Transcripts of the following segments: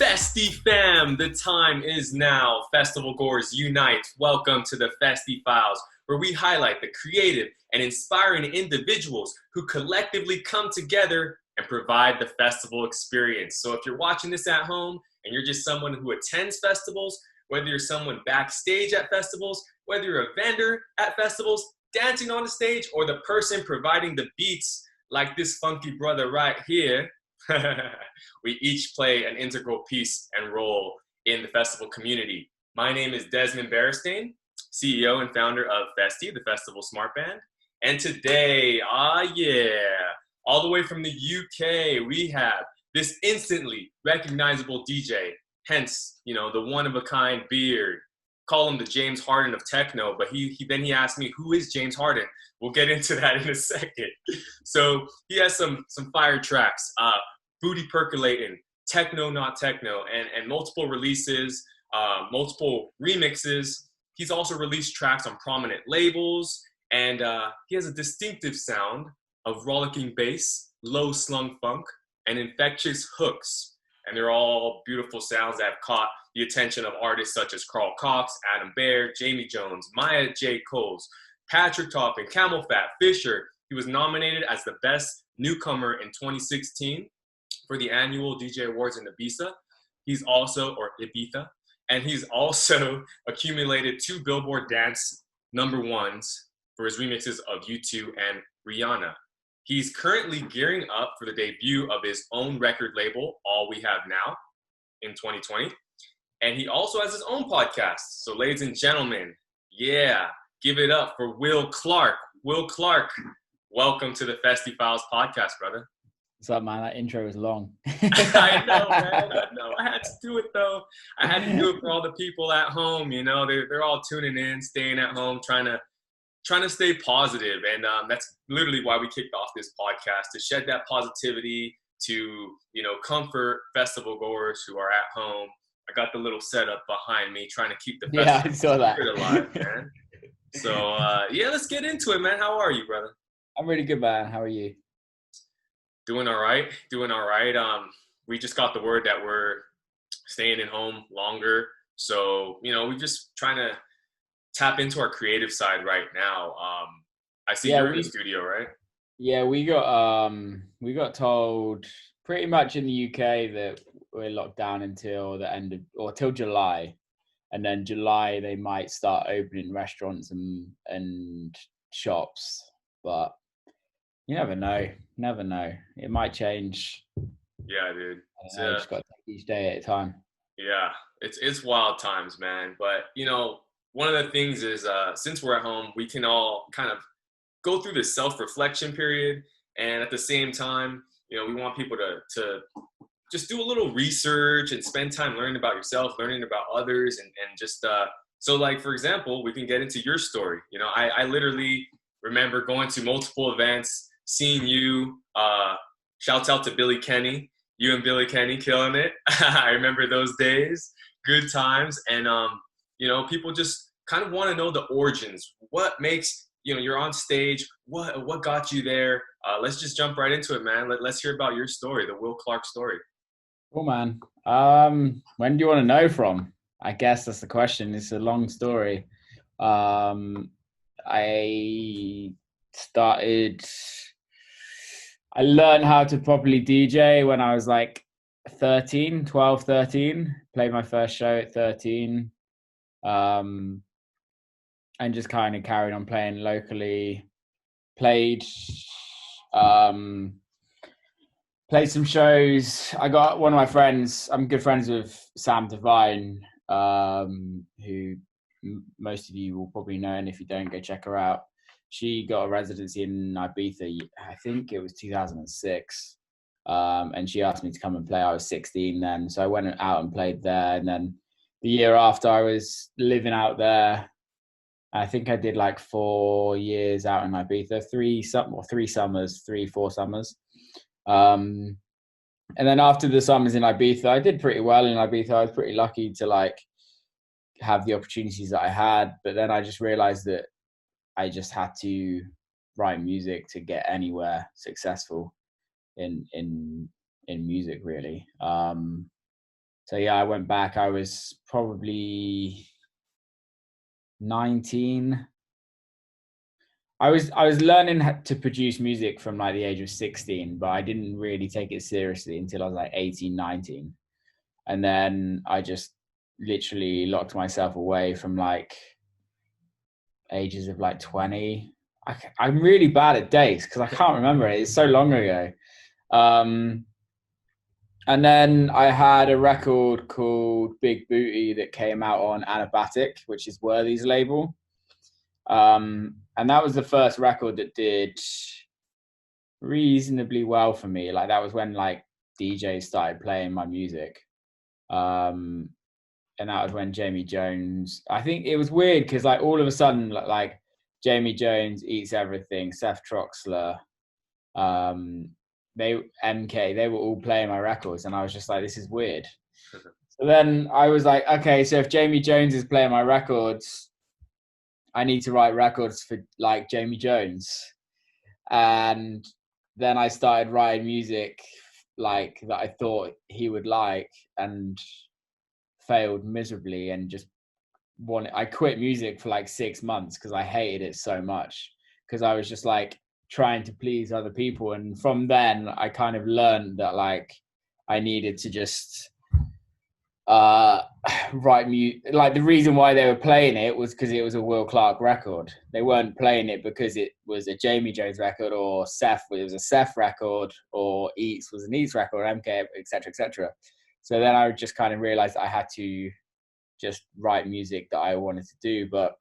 Festiie fam, the time is now. Festival goers unite. Welcome to the Festiie Files, where we highlight the creative and inspiring individuals who collectively come together and provide the festival experience. So if you're watching this at home and you're just someone who attends festivals, whether you're someone backstage at festivals, whether you're a vendor at festivals, dancing on the stage, or the person providing the beats like this funky brother right here, we each play an integral piece and role in the festival community. My name is Desmond Beristain, CEO and founder of Festiie, the festival smart band. And today, all the way from the UK, we have this instantly recognizable DJ, hence, the one-of-a-kind beard. Call him the James Harden of techno, but he asked me, who is James Harden? We'll get into that in a second. So he has some fire tracks, Booty Percolatin, Techno Not Techno, and multiple releases, multiple remixes. He's also released tracks on prominent labels, and he has a distinctive sound of rollicking bass, low-slung funk, and infectious hooks. And they're all beautiful sounds that have caught the attention of artists such as Carl Cox, Adam Beyer, Jamie Jones, Maya J. Coles, Patrick Toppin, Camelphat, Fisher. He was nominated as the best newcomer in 2016 for the annual DJ Awards in Ibiza. He's also accumulated 2 Billboard Dance #1s for his remixes of U2 and Rihanna. He's currently gearing up for the debut of his own record label, All We Have Now, in 2020. And he also has his own podcast. So ladies and gentlemen, give it up for Will Clarke. Will Clarke, welcome to the Festiie Files podcast, brother. What's up, man? That intro was long. I know, man. I know. I had to do it, though. I had to do it for all the people at home. They're all tuning in, staying at home, trying to stay positive. And that's literally why we kicked off this podcast, to shed that positivity, to, comfort festival goers who are at home. I got the little setup behind me, trying to keep the festival spirit alive, man. So, let's get into it, man. How are you, brother? I'm really good, man. How are you? Doing all right. We just got the word that we're staying at home longer. So, we're just trying to tap into our creative side right now. I see you're in the studio, right? Yeah, we got told pretty much in the UK that we're locked down until the end of, or till July. And then July, they might start opening restaurants and shops. But you never know. It might change. Yeah, dude. You just got to take each day at a time. Yeah, it's wild times, man. But, one of the things is since we're at home, we can all kind of go through this self-reflection period. And at the same time, we want people to just do a little research and spend time learning about yourself, learning about others, and just so, like, for example, we can get into your story. I literally remember going to multiple events, seeing you. Shouts out to Billy Kenny. You and Billy Kenny killing it. I remember those days, good times. And, people just kind of want to know the origins. What makes, you're on stage. What got you there? Let's just jump right into it, man. Let's hear about your story, the Will Clarke story. Cool, man. When do you want to know from? I guess that's the question. It's a long story. I learned how to properly DJ when I was like 13. Played my first show at 13. And just kind of carried on playing locally. Played some shows. I got one of my friends. I'm good friends with Sam Devine, who most of you will probably know, and if you don't, go check her out. She got a residency in Ibiza, I think it was 2006, and she asked me to come and play. I was 16 then, so I went out and played there. And then the year after, I was living out there. I think I did like 4 years out in Ibiza, 4 summers. And then after the summers in Ibiza, I did pretty well in Ibiza. I was pretty lucky to like have the opportunities that I had, but then I just realized that I just had to write music to get anywhere successful in music, really. So yeah, I went back. I was probably 19. I was learning to produce music from like the age of 16, but I didn't really take it seriously until I was like 18, 19. And then I just literally locked myself away from like ages of like 20. I'm really bad at dates because I can't remember it. It's so long ago. And then I had a record called Big Booty that came out on Anabatic, which is Worthy's label. And that was the first record that did reasonably well for me. Like that was when like DJs started playing my music. And that was when Jamie Jones, I think it was weird because like all of a sudden like Jamie Jones, Eats Everything, Seth Troxler, they were all playing my records, and I was just like, this is weird. So then I was like, okay, so if Jamie Jones is playing my records, I need to write records for like Jamie Jones. And then I started writing music like that I thought he would like, and failed miserably, and just I quit music for like 6 months because I hated it so much, because I was just like trying to please other people. And from then I kind of learned that like I needed to just write music. Like the reason why they were playing it was because it was a Will Clarke record. They weren't playing it because it was a Jamie Jones record, or Seth, it was a Seth record, or Eats was an Eats record, MK, etc., etc. So then I just kind of realized I had to just write music that I wanted to do. But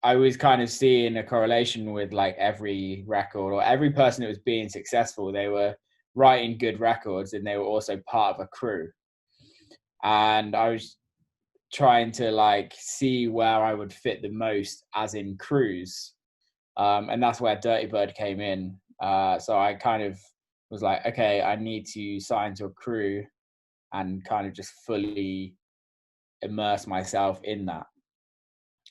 I was kind of seeing a correlation with like every record or every person that was being successful. They were writing good records, and they were also part of a crew. And I was trying to like see where I would fit the most as in crews. And that's where Dirty Bird came in. So I kind of was like, okay, I need to sign to a crew and kind of just fully immerse myself in that.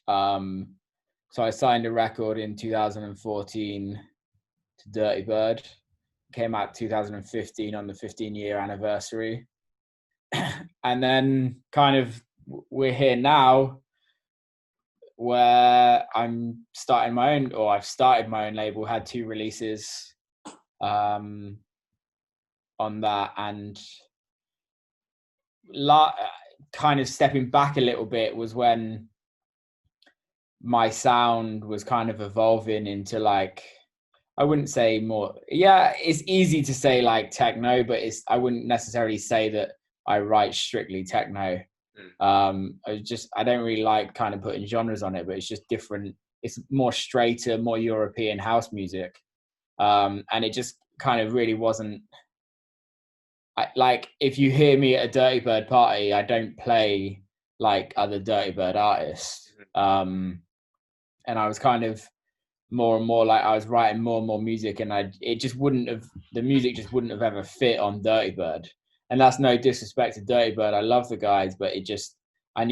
So I signed a record in 2014 to Dirty Bird. Came out 2015 on the 15-year anniversary. And then kind of we're here now where I'm starting my own, or I've started my own label, had 2 releases on that, and kind of stepping back a little bit was when my sound was kind of evolving into like, I wouldn't say more, yeah, it's easy to say like techno, but I wouldn't necessarily say that I write strictly techno. I don't really like kind of putting genres on it, but it's just different. It's more straighter, more European house music. And it just kind of really wasn't, like if you hear me at a Dirty Bird party, I don't play like other Dirty Bird artists. And I was kind of more and more like I was writing more and more music, and the music just wouldn't have ever fit on Dirty Bird. And that's no disrespect to Dirty Bird. I love the guys, but it just, I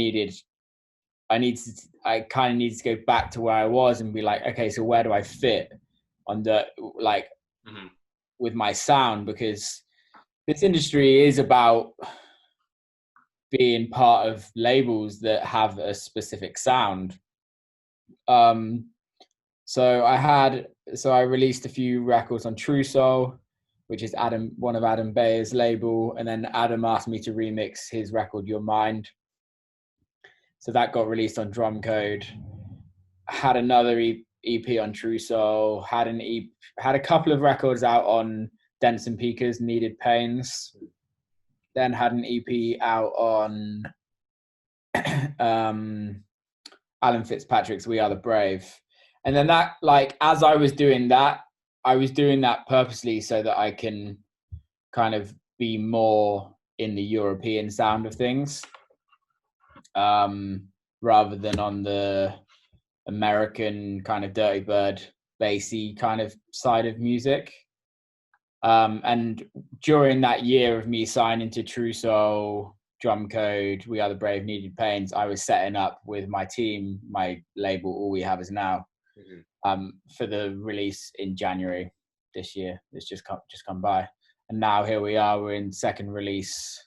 kind of needed to go back to where I was and be like, okay, so where do I fit on with my sound? Because this industry is about being part of labels that have a specific sound. So I released a few records on Truesoul, which is one of Adam Beyer's label, and then Adam asked me to remix his record Your Mind. So that got released on Drumcode. Had another EP on Truesoul. Had a couple of records out on Dents and Peakers, Needed Pains. Then had an EP out on Alan Fitzpatrick's We Are the Brave. And then that, like, as I was doing that purposely so that I can kind of be more in the European sound of things, rather than on the American kind of Dirty Bird bassy kind of side of music. And during that year of me signing to Truesoul, Drumcode, We Are the Brave, Needed Pains, I was setting up with my team, my label, All We Have Is Now, for the release in January this year. It's just come by. and now here we are, we're in second release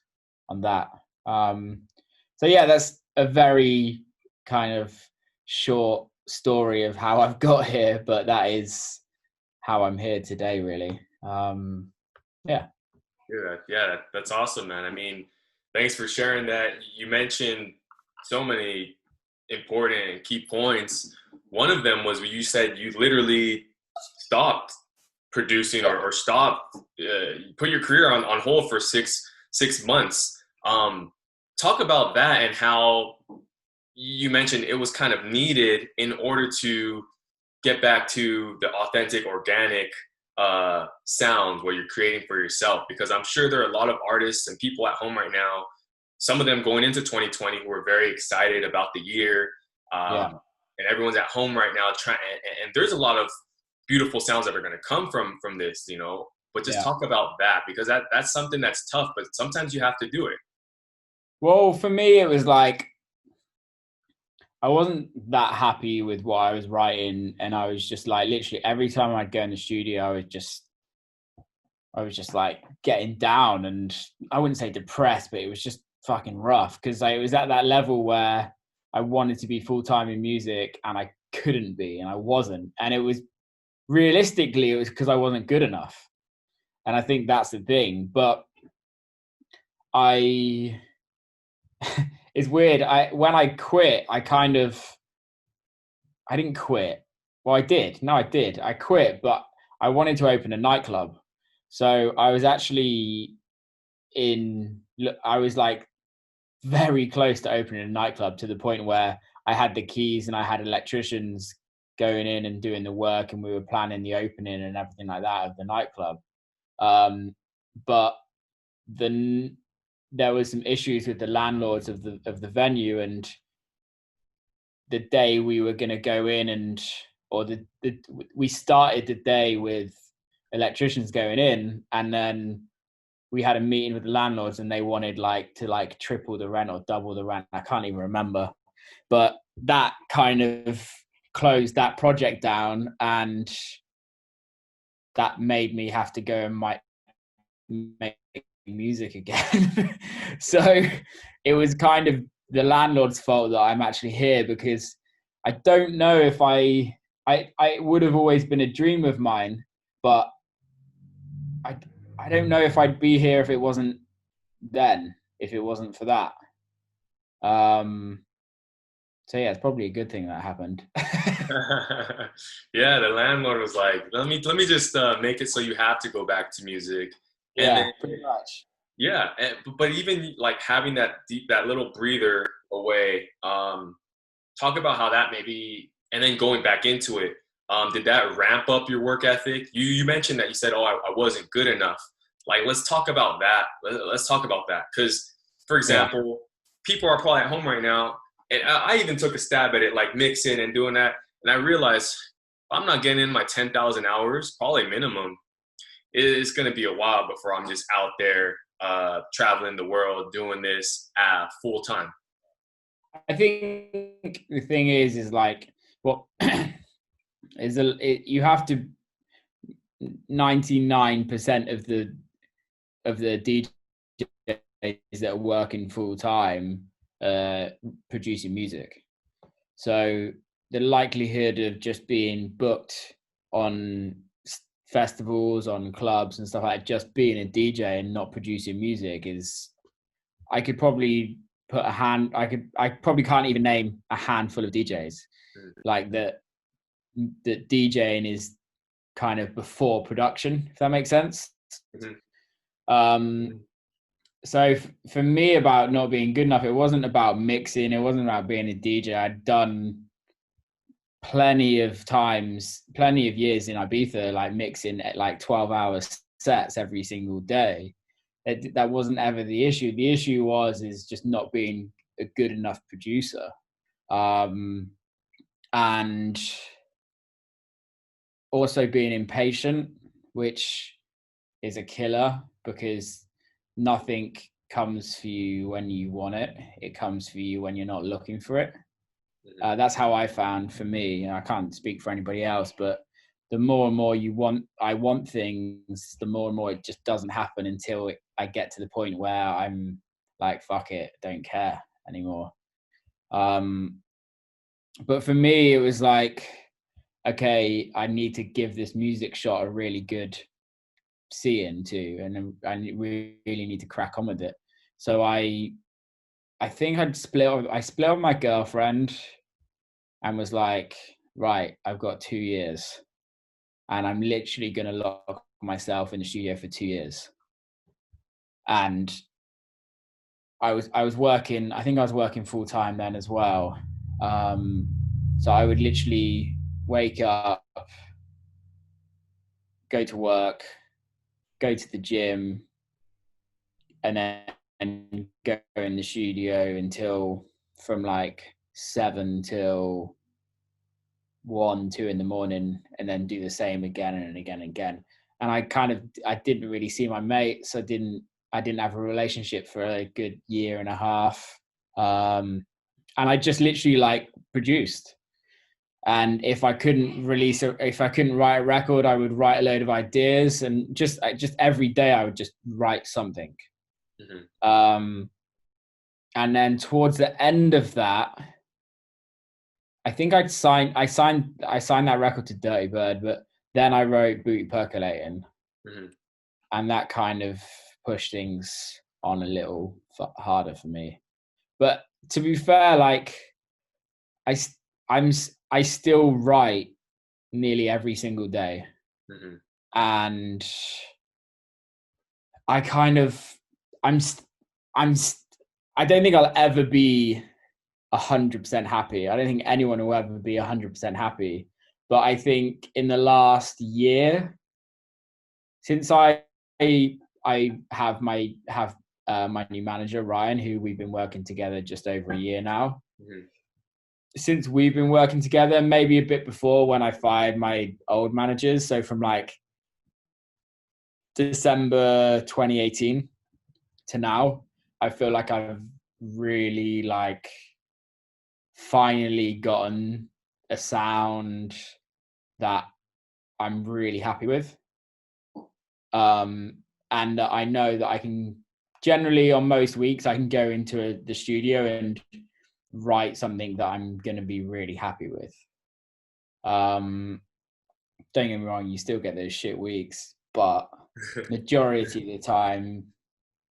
on that. So yeah, that's a very kind of short story of how I've got here, but that is how I'm here today, really. Yeah. Yeah, that's awesome, man. I mean, thanks for sharing that. You mentioned so many important and key points. One of them was when you said you literally stopped producing or stopped, put your career on hold for six months. Talk about that and how you mentioned it was kind of needed in order to get back to the authentic, organic sound where you're creating for yourself. Because I'm sure there are a lot of artists and people at home right now, some of them going into 2020 who are very excited about the year. And everyone's at home right now trying, and there's a lot of beautiful sounds that are going to come from this, you know. But just talk about that, because that's something that's tough, but sometimes you have to do it. Well, for me, it was like I wasn't that happy with what I was writing, and I was just like, literally every time I'd go in the studio, I was just like getting down, and I wouldn't say depressed, but it was just fucking rough, because it was at that level where I wanted to be full-time in music and I couldn't be, and I wasn't. And it was realistically, it was because I wasn't good enough. And I think that's the thing. But it's weird. When I quit, I didn't quit. Well, I did. No, I did. I quit, but I wanted to open a nightclub. So I was actually I was like very close to opening a nightclub, to the point where I had the keys and I had electricians going in and doing the work, and we were planning the opening and everything like that of the nightclub. But then there was some issues with the landlords of the venue, and the day we were going to go in, we started the day with electricians going in, and then we had a meeting with the landlords, and they wanted to triple the rent or double the rent. I can't even remember, but that kind of closed that project down, and that made me have to go and make music again. So it was kind of the landlord's fault that I'm actually here, because I don't know if I would have always been a dream of mine, but I don't know if I'd be here if it wasn't for that. So yeah, it's probably a good thing that happened. Yeah, the landlord was like, let me just make it so you have to go back to music. And yeah, then, pretty much. Yeah, but even like having that little breather away, talk about how that maybe, and then going back into it, did that ramp up your work ethic? You mentioned that you said, oh, I wasn't good enough. Like, let's talk about that. Let's talk about that. Because, for example, people are probably at home right now, and I even took a stab at it, like mixing and doing that. And I realized I'm not getting in my 10,000 hours, probably minimum. It's going to be a while before I'm just out there traveling the world doing this full time. I think the thing is like, well, you have to 99% of the DJs that are working full time producing music. So the likelihood of just being booked on festivals, on clubs and stuff like that, just being a DJ and not producing music is, I could probably put I probably can't even name a handful of DJs like that DJing is kind of before production, if that makes sense. So for me, about not being good enough, it wasn't about mixing, it wasn't about being a DJ. I'd done plenty of years in Ibiza, like mixing at like 12-hour sets every single day. That wasn't ever the issue. The issue is just not being a good enough producer. And also being impatient, which is a killer, because nothing comes for you when you want it. It comes for you when you're not looking for it. That's how I found for me. I can't speak for anybody else, but the more and more I want things, the more and more it just doesn't happen until I get to the point where I'm like, fuck it, don't care anymore. But for me, it was like, okay, I need to give this music shot a really good seeing too, and I really need to crack on with it. So I think I split with my girlfriend and was like, right, I've got 2 years and I'm literally going to lock myself in the studio for 2 years. And I was working, I think I was working full time then as well. So I would literally wake up, go to work, go to the gym, and then go in the studio until from like 7 till 1, 2 in the morning, and then do the same again and again and again. And I didn't really see my mates. I didn't have a relationship for a good year and a half. And I just literally like produced. And if I couldn't write a record, I would write a load of ideas, and just every day I would just write something. Mm-hmm. And then towards the end of that, I think I signed that record to Dirty Bird, but then I wrote Booty Percolatin, mm-hmm. and that kind of pushed things on a little harder for me. But to be fair, like I still write nearly every single day, mm-hmm. and I kind of I don't think I'll ever be 100% happy. I don't think anyone will ever be 100% happy. But I think in the last year, since I have my new manager Ryan, who we've been working together just over a year now. Mm-hmm. Since we've been working together, maybe a bit before when I fired my old managers. So from like December 2018 to now, I feel like I've really like finally gotten a sound that I'm really happy with. And I know that I can generally on most weeks I can go into the studio and write something that I'm going to be really happy with. Don't get me wrong, you still get those shit weeks, but majority of the time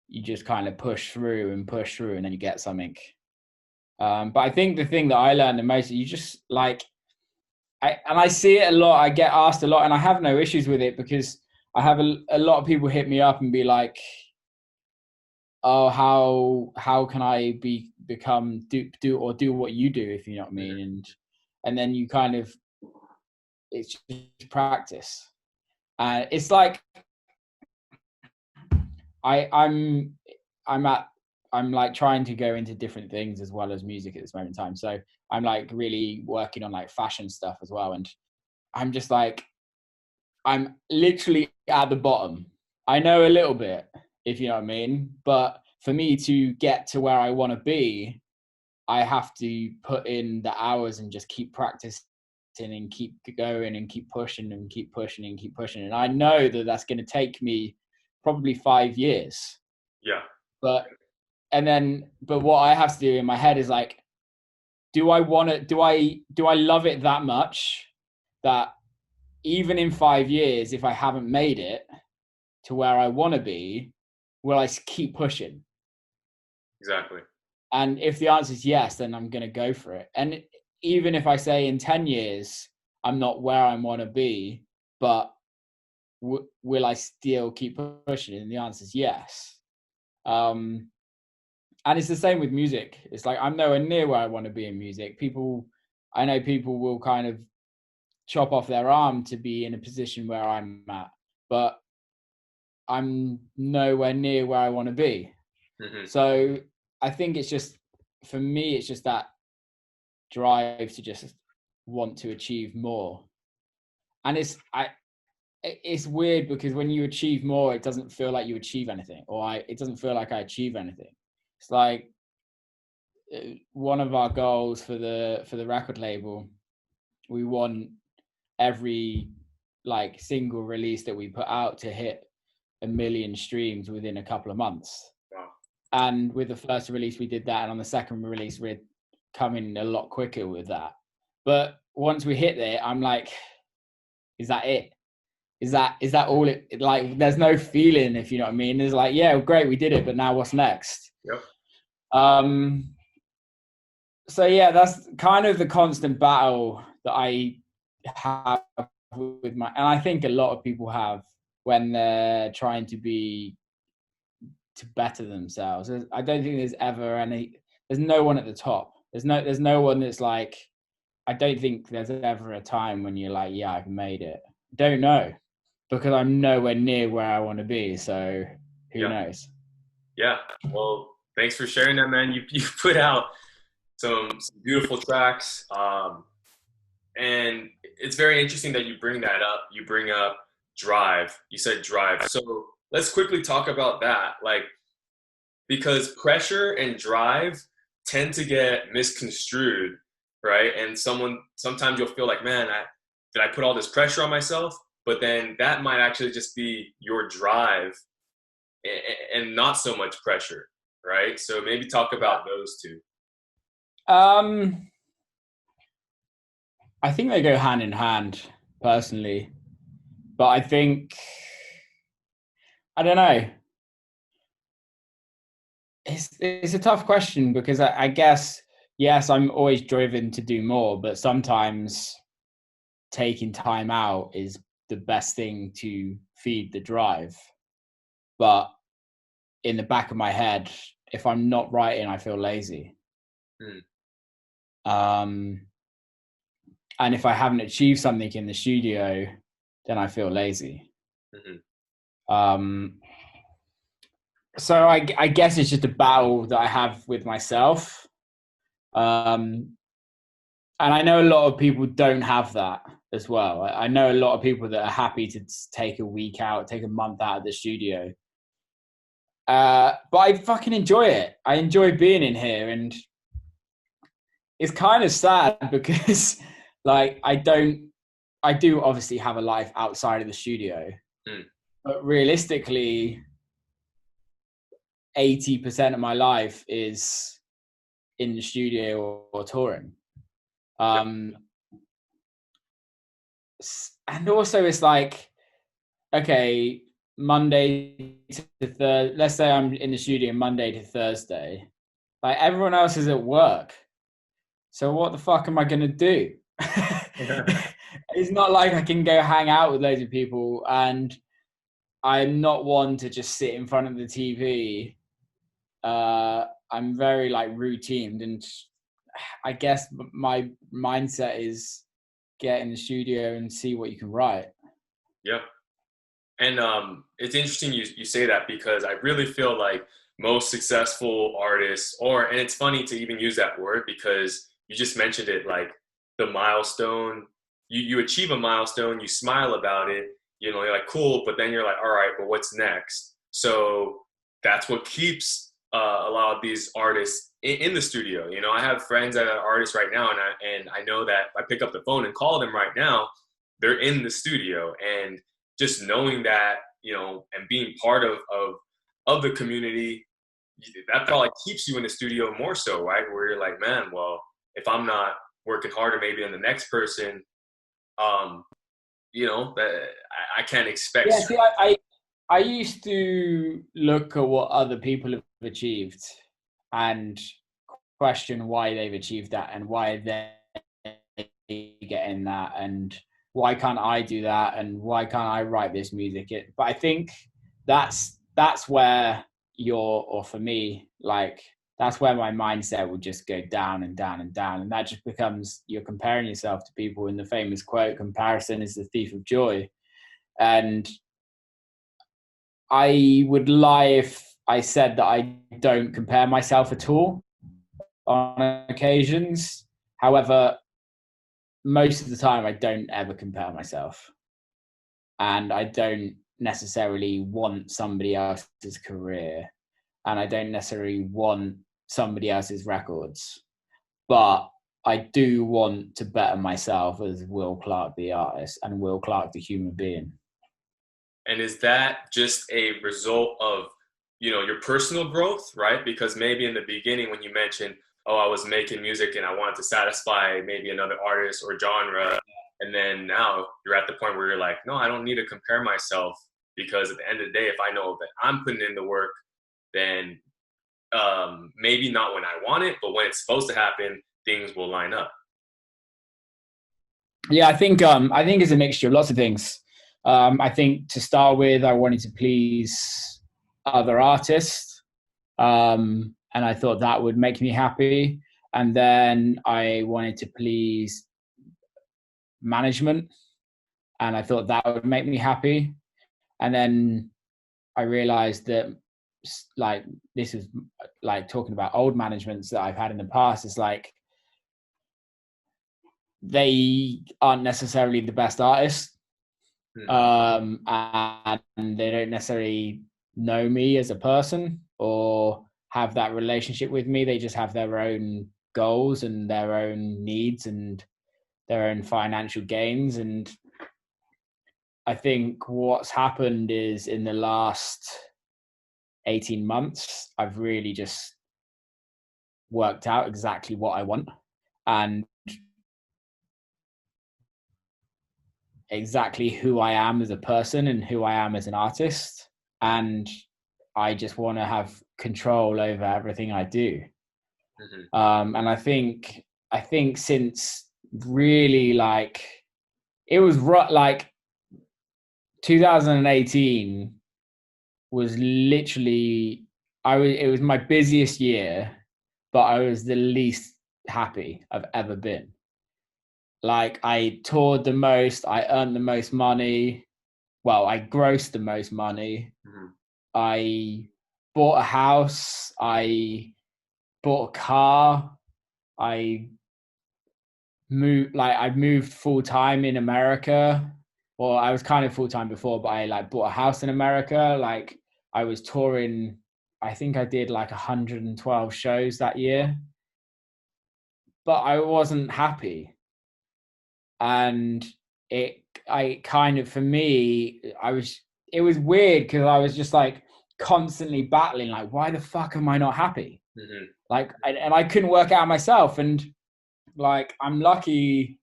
you just kind of push through and then you get something. But I think the thing that I learned the most, you just like, I see it a lot. I get asked a lot, and I have no issues with it because I have a lot of people hit me up and be like, "Oh, how can I do what you do?" If you know what I mean, and then you kind of, it's just practice. It's like I'm like trying to go into different things as well as music at this moment in time. So I'm like really working on like fashion stuff as well. And I'm just like, I'm literally at the bottom. I know a little bit, if you know what I mean. But for me to get to where I want to be, I have to put in the hours and just keep practicing and keep going and keep pushing and keep pushing and keep pushing. And I know that that's going to take me probably 5 years. Yeah. But what I have to do in my head is like, do I love it that much that even in 5 years, if I haven't made it to where I want to be, will I keep pushing? Exactly. And if the answer is yes, then I'm going to go for it. And even if I say in 10 years, I'm not where I want to be, but will I still keep pushing? And the answer is yes. And it's the same with music. It's like, I'm nowhere near where I want to be in music. I know people will kind of chop off their arm to be in a position where I'm at, but I'm nowhere near where I want to be. Mm-hmm. So I think it's just, for me, it's just that drive to just want to achieve more. And it's weird because when you achieve more, it doesn't feel like you achieve anything, it doesn't feel like I achieve anything. It's like one of our goals for the record label, we want every like single release that we put out to hit 1 million streams within a couple of months. Wow. And with the first release we did that, and on the second release we're coming a lot quicker with that. But once we hit it, I'm like, is that it? Is that all it, like, there's no feeling, if you know what I mean. It's like, yeah, great, we did it, but now what's next? Yep. So yeah, that's kind of the constant battle that I have with my, and I think a lot of people have when they're trying to better themselves. I don't think there's no one at the top. There's no one that's like, I don't think there's ever a time when you're like, yeah, I've made it. Don't know, because I'm nowhere near where I want to be. So who knows? Yeah. Well, thanks for sharing that, man. You put out some beautiful tracks. And it's very interesting that you bring that up. You bring up drive. You said drive. So let's quickly talk about that. Like, because pressure and drive tend to get misconstrued, right? And sometimes you'll feel like, man, did I put all this pressure on myself? But then that might actually just be your drive and not so much pressure, right? So maybe talk about those two. I think they go hand in hand, personally. But I think, I don't know. It's a tough question, because I guess, yes, I'm always driven to do more, but sometimes taking time out is the best thing to feed the drive. But in the back of my head, if I'm not writing, I feel lazy. And if I haven't achieved something in the studio, then I feel lazy. So I guess it's just a battle that I have with myself. And I know a lot of people don't have that as well. I know a lot of people that are happy to take a week out, take a month out of the studio. But I fucking enjoy it. I enjoy being in here, and it's kind of sad because, like, I do obviously have a life outside of the studio, but realistically, 80% of my life is in the studio or touring. And also it's like, okay, Monday to Thursday, let's say I'm in the studio Monday to Thursday, like everyone else is at work. So what the fuck am I going to do? It's not like I can go hang out with loads of people, and I'm not one to just sit in front of the TV. I'm very like routined, and I guess my mindset is get in the studio and see what you can write. Yeah. And it's interesting you say that, because I really feel like most successful artists, and it's funny to even use that word, because you just mentioned it, like the milestone, you achieve a milestone, you smile about it, you know, you're like, cool, but then you're like, all right, but what's next? So that's what keeps a lot of these artists in the studio. You know, I have friends that are artists right now, and I know that if I pick up the phone and call them right now, they're in the studio. And just knowing that, you know, and being part of the community, that probably keeps you in the studio more so, right? Where you're like, man, well, if I'm not working harder maybe than the next person, you know, that I can't expect. Yeah, see, I used to look at what other people have achieved and question why they've achieved that and why they're getting that, and why can't I do that, and why can't I write this music? But I think that's where or for me, like, that's where my mindset will just go down and down and down. And that just becomes, you're comparing yourself to people, in the famous quote, comparison is the thief of joy. And I would lie if I said that I don't compare myself at all on occasions. However, most of the time I don't ever compare myself, and I don't necessarily want somebody else's career, and I don't necessarily want somebody else's records, but I do want to better myself as Will Clarke, the artist, and Will Clarke, the human being. And is that just a result of, your personal growth, right? Because maybe in the beginning when you mentioned, oh, I was making music and I wanted to satisfy maybe another artist or genre. And then now you're at the point where you're like, no, I don't need to compare myself, because at the end of the day, if I know that I'm putting in the work, then maybe not when I want it, but when it's supposed to happen, things will line up. Yeah, I think it's a mixture of lots of things. I think to start with, I wanted to please other artists, and I thought that would make me happy. And then I wanted to please management, and I thought that would make me happy. And then I realized that, like, this is like talking about old managements that I've had in the past. It's like they aren't necessarily the best artists. And they don't necessarily know me as a person or have that relationship with me. They just have their own goals and their own needs and their own financial gains. And I think what's happened is in the last 18 months, I've really just worked out exactly what I want and exactly who I am as a person and who I am as an artist. And I just want to have control over everything I do. And I think since really, like, it was like 2018 was literally, it was my busiest year, but I was the least happy I've ever been. Like, I toured the most, I earned the most money. Well, I grossed the most money. I bought a house. I bought a car. I moved full time in America. Well, I was kind of full time before, but I bought a house in America. Like, I was touring. I think I did 112 shows that year, but I wasn't happy. And for me, it was weird because I was just constantly battling, why the fuck am I not happy? And I couldn't work out myself. And I'm lucky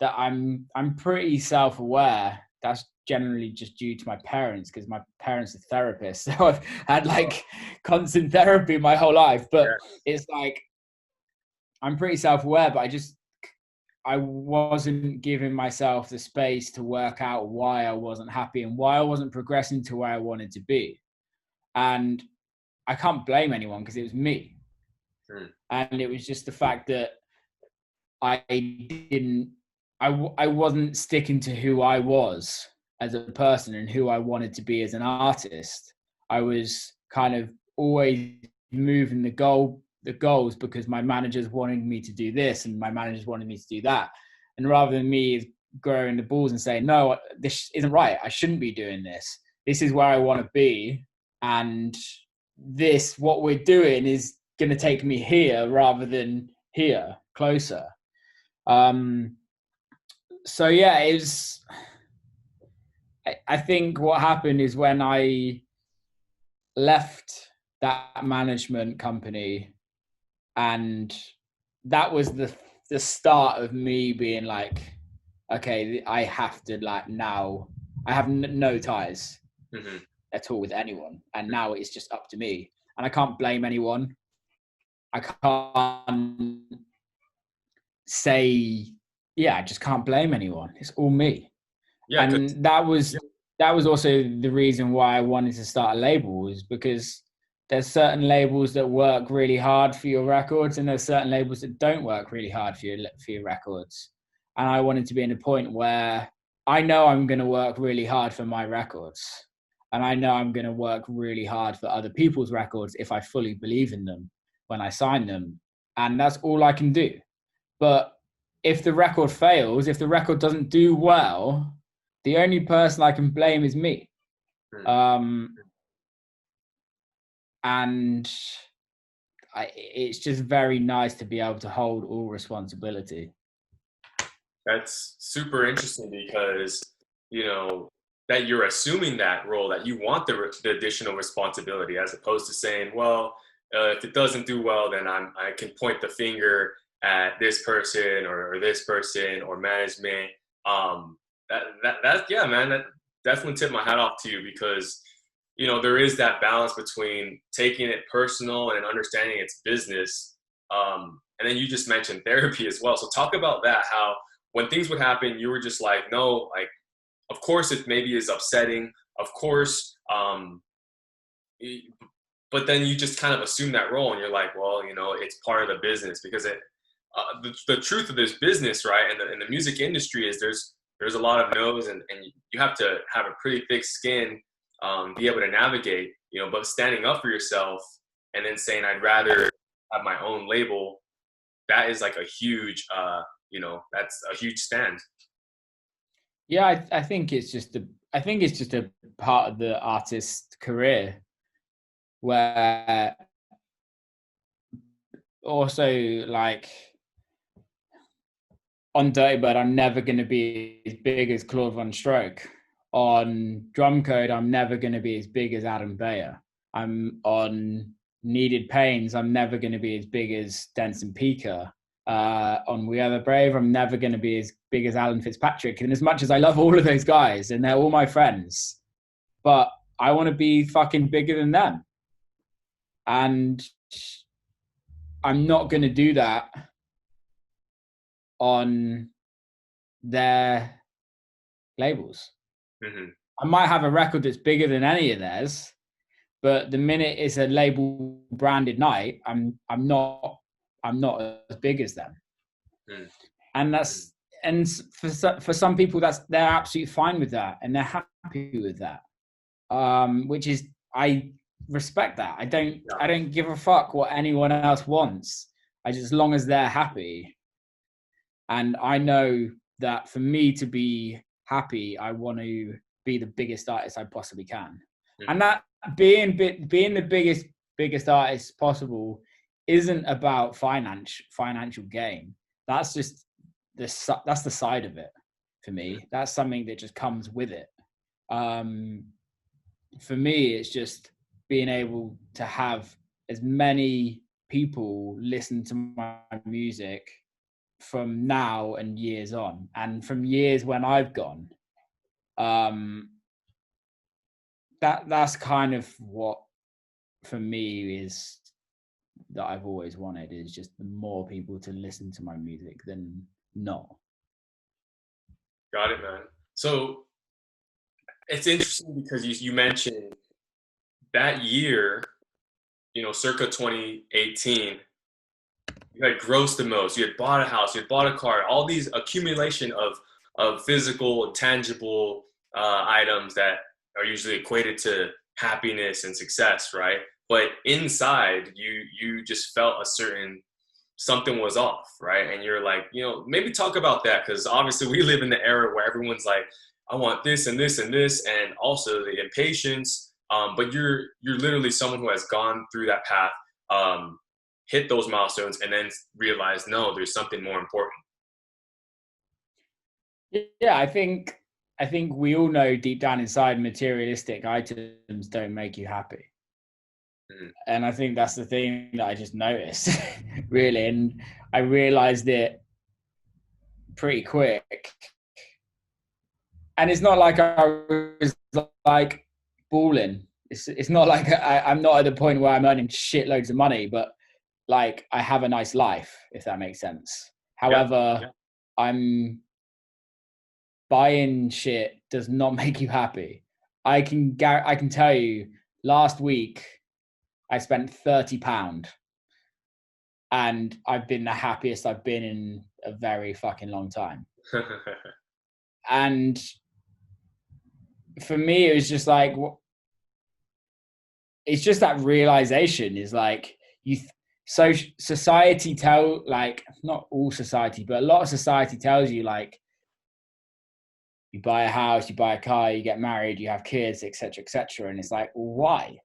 that I'm pretty self-aware. That's generally just due to my parents, because my parents are therapists. So I've had constant therapy my whole life. But it's I'm pretty self-aware, but I wasn't giving myself the space to work out why I wasn't happy and why I wasn't progressing to where I wanted to be. And I can't blame anyone because it was me. And it was just the fact that I wasn't sticking to who I was as a person and who I wanted to be as an artist. I was kind of always moving the goals because my managers wanted me to do this and my managers wanted me to do that. And rather than me growing the balls and saying, no, this isn't right, I shouldn't be doing this. This is where I want to be. And what we're doing is going to take me here rather than here, closer. So yeah, I think what happened is when I left that management company, and that was the start of me being okay, I have to now I have no ties at all with anyone, and now it's just up to me, and I can't blame anyone. I can't say, I just can't blame anyone. It's all me. Yeah, and that was also the reason why I wanted to start a label, is because there's certain labels that work really hard for your records, and there's certain labels that don't work really hard for your records. And I wanted to be in a point where I know I'm going to work really hard for my records, and I know I'm going to work really hard for other people's records if I fully believe in them when I sign them. And that's all I can do. But if the record fails, if the record doesn't do well, the only person I can blame is me. And it's just very nice to be able to hold all responsibility. That's super interesting because, you know, that you're assuming that role, that you want the additional responsibility, as opposed to saying, well, if it doesn't do well, then I can point the finger at this person or this person or management. Yeah, man, that definitely tipped my hat off to you because, you know, there is that balance between taking it personal and understanding it's business. And then you just mentioned therapy as well. So talk about that, how when things would happen, you were just like, no, like, of course it maybe is upsetting, of course, but then you just kind of assume that role and you're like, well, you know, it's part of the business because the truth of this business, right, and the music industry is there's a lot of no's and you have to have a pretty thick skin, be able to navigate, you know, but standing up for yourself and then saying I'd rather have my own label, that is like a huge, you know, that's a huge stand. Yeah, I think it's just a part of the artist's career where also, like, on Dirty Bird, I'm never going to be as big as Claude Von Stroke. On Drumcode, I'm never going to be as big as Adam Beyer. I'm on Needed Pains, I'm never going to be as big as Denson Pika. On We Are the Brave, I'm never going to be as big as Alan Fitzpatrick. And as much as I love all of those guys and they're all my friends, but I want to be fucking bigger than them. And I'm not going to do that on their labels. Mm-hmm. I might have a record that's bigger than any of theirs, but the minute it's a label branded night, I'm not as big as them. Mm. And that's, and for some people, they're absolutely fine with that and they're happy with that. Which is, I respect that. I don't give a fuck what anyone else wants. As long as they're happy. And I know that for me to be happy, I want to be the biggest artist I possibly can. Mm. And that being the biggest artist possible isn't about financial gain. That's just that's the side of it for me. That's something that just comes with it. For me, it's just being able to have as many people listen to my music from now and years on, and from years when I've gone. That's kind of what for me is that I've always wanted, is just more people to listen to my music than not. Got it, man. So it's interesting because you mentioned that year, you know, circa 2018, you had grossed the most, you had bought a house, you had bought a car, all these accumulation of physical, tangible items that are usually equated to happiness and success, right? But inside, you just felt a certain something was off, right? And you're like, you know, maybe talk about that, because obviously we live in the era where everyone's like, I want this and this and this, and also the impatience. But you're literally someone who has gone through that path, hit those milestones, and then realized, no, there's something more important. Yeah, I think we all know deep down inside, materialistic items don't make you happy. Mm. And I think that's the thing that I just noticed, really. And I realized it pretty quick. And it's not like I was like balling. It's not like I'm not at the point where I'm earning shitloads of money, but like I have a nice life, if that makes sense. However, I'm buying shit does not make you happy. I can tell you, last week I spent £30 and I've been the happiest I've been in a very fucking long time. And for me, it was just like, it's just that realization is like, so society like, not all society, but a lot of society tells you, like, you buy a house, you buy a car, you get married, you have kids, etc., etc. And it's like, well, why?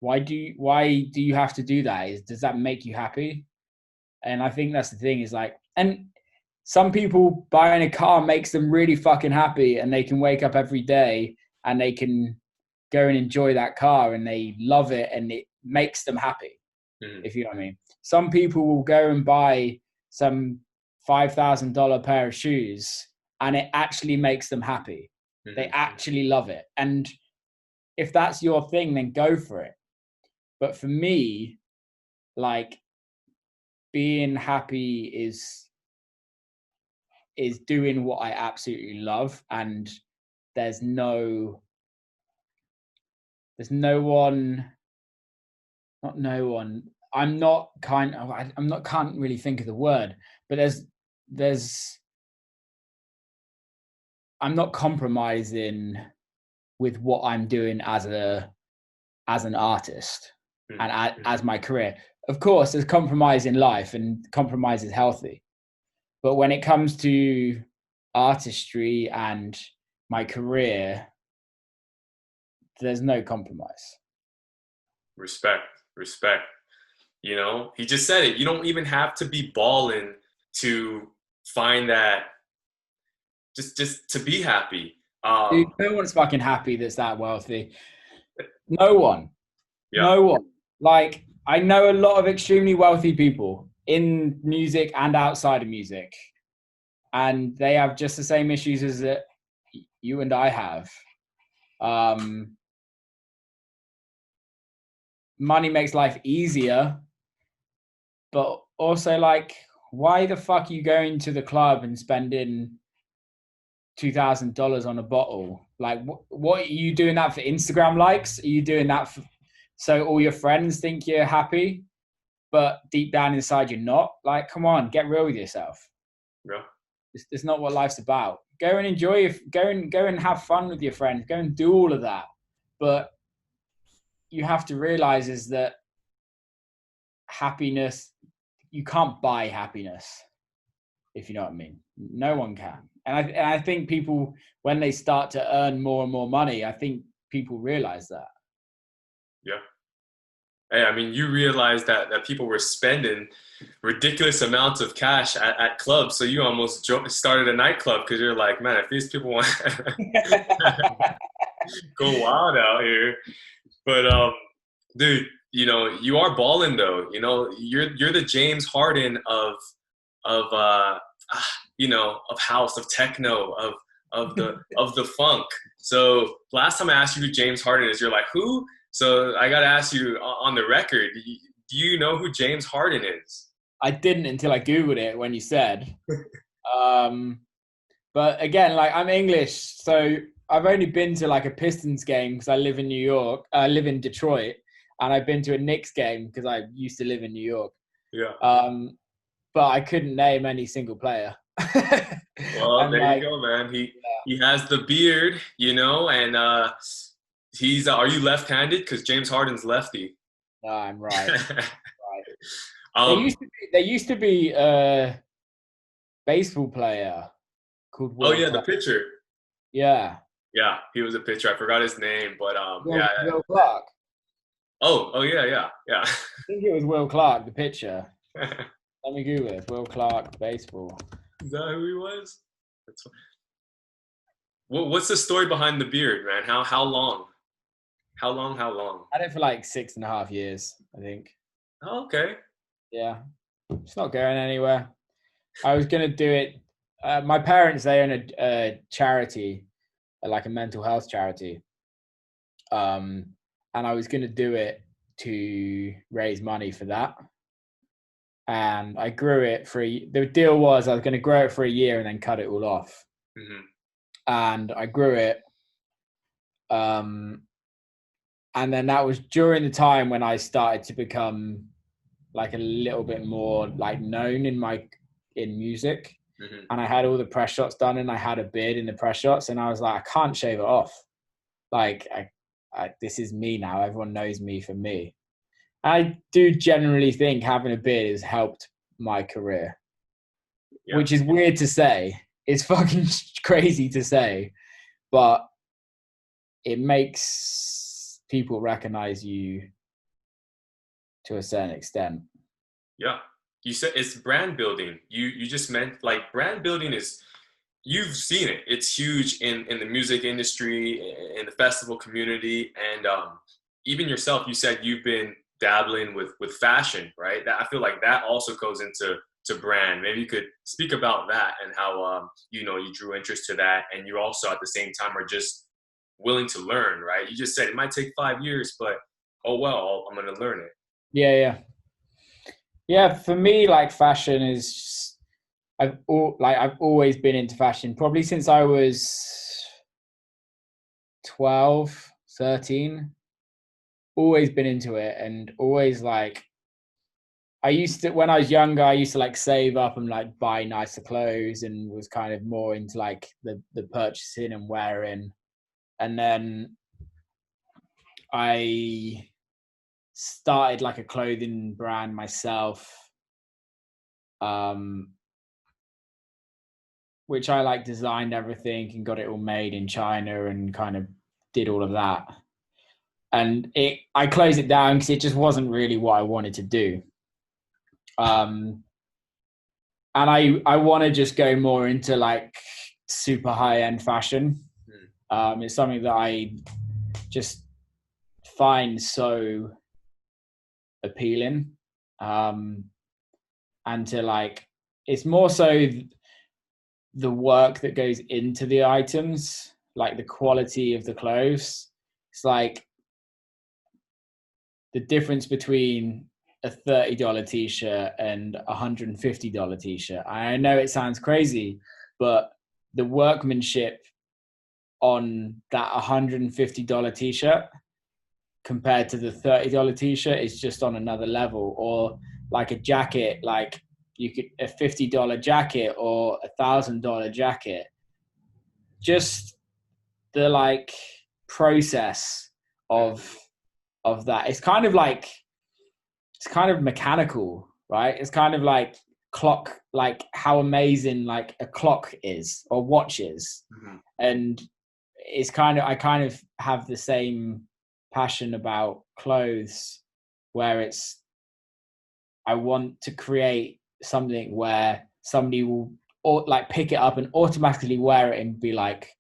why do you have to do that? Does that make you happy? And I think that's the thing, is like, and some people buying a car makes them really fucking happy, and they can wake up every day and they can go and enjoy that car and they love it and it makes them happy. If you know what I mean. Some people will go and buy some $5,000 pair of shoes and it actually makes them happy. They actually love it. And if that's your thing, then go for it. But for me, like, being happy is doing what I absolutely love, and there's no one, not no one. I'm not can't really think of the word, but I'm not compromising with what I'm doing as an artist and as my career. Of course, there's compromise in life, and compromise is healthy. But when it comes to artistry and my career, there's no compromise. Respect. You know, he just said it. You don't even have to be balling to find that, just to be happy. Dude, no one's fucking happy that's that wealthy. No one. Yeah. No one. Like, I know a lot of extremely wealthy people in music and outside of music, and they have just the same issues as you and I have. Money makes life easier, but also, like, why the fuck are you going to the club and spending $2,000 on a bottle? Like, what are you doing that for? Instagram likes? Are you doing that so all your friends think you're happy, but deep down inside you're not? Like, come on, get real with yourself. Yeah. It's not what life's about. Go and enjoy. Go and have fun with your friends. Go and do all of that. But you have to realize is that happiness, you can't buy happiness, if you know what I mean. No one can. And I think people, when they start to earn more and more money, I think people realize that. Yeah. Hey, I mean, you realize that people were spending ridiculous amounts of cash at clubs, so you almost started a nightclub because you're like, man, if these people want go wild out here. But dude, you know, you are balling though. You know, you're the James Harden of you know, of house, of techno, of the funk. So last time I asked you who James Harden is, you're like, who? So I got to ask you on the record, do you know who James Harden is? I didn't until I Googled it when you said. But again, like, I'm English, so I've only been to like a Pistons game because I live in New York. I live in Detroit, and I've been to a Knicks game because I used to live in New York. Yeah. But I couldn't name any single player. Well, there you go, man. He has the beard, you know, and he's. Are you left-handed? Because James Harden's lefty. No, I'm right. There used to be a baseball player called Will Clarke. Clarke. The pitcher. Yeah, he was a pitcher. I forgot his name, but Will Clarke. Oh yeah. I think it was Will Clarke, the pitcher. Let me Google it. Will Clarke, baseball. Is that who he was? What's the story behind the beard, man? How long? How long? I had it for like 6.5 years, I think. Oh, okay. Yeah, it's not going anywhere. I was gonna do it. My parents, they own a charity, like a mental health charity. And I was gonna do it to raise money for that. And I grew it the deal was I was going to grow it for a year and then cut it all off. Mm-hmm. And I grew it. And then that was during the time when I started to become like a little bit more like known in music. Mm-hmm. And I had all the press shots done, and I had a beard in the press shots, and I was like, I can't shave it off. Like, this is me now. Everyone knows me for me. I do generally think having a beard has helped my career, which is weird to say. It's fucking crazy to say, but it makes people recognize you to a certain extent. Yeah. You said it's brand building. You just meant like brand building is, you've seen it. It's huge in the music industry, in the festival community, and even yourself. You said you've been dabbling with fashion, right? That I feel like that also goes into brand. Maybe you could speak about that and how you know, you drew interest to that, and you also at the same time are just willing to learn, right? You just said it might take 5 years, but oh well, I'm gonna learn it. Yeah. For me, like fashion is just, I've always been into fashion, probably since I was 12, 13. Always been into it, and always like, when I was younger, I used to like save up and like buy nicer clothes, and was kind of more into like the purchasing and wearing. And then I started like a clothing brand myself, which I like designed everything and got it all made in China and kind of did all of that. And I closed it down because it just wasn't really what I wanted to do. And I want to just go more into like super high end fashion. It's something that I just find so appealing. And to like, it's more so the work that goes into the items, like the quality of the clothes. It's like the difference between a $30 t-shirt and a $150 t-shirt. I know it sounds crazy, but the workmanship on that $150 t-shirt compared to the $30 t-shirt is just on another level. Or like a jacket, like you could a $50 jacket or $1,000 jacket. Just the like process of that. It's kind of mechanical, right? It's kind of like clock, like how amazing like a clock is or watch is. And it's I kind of have the same passion about clothes, where I want to create something where somebody will like pick it up and automatically wear it and be like,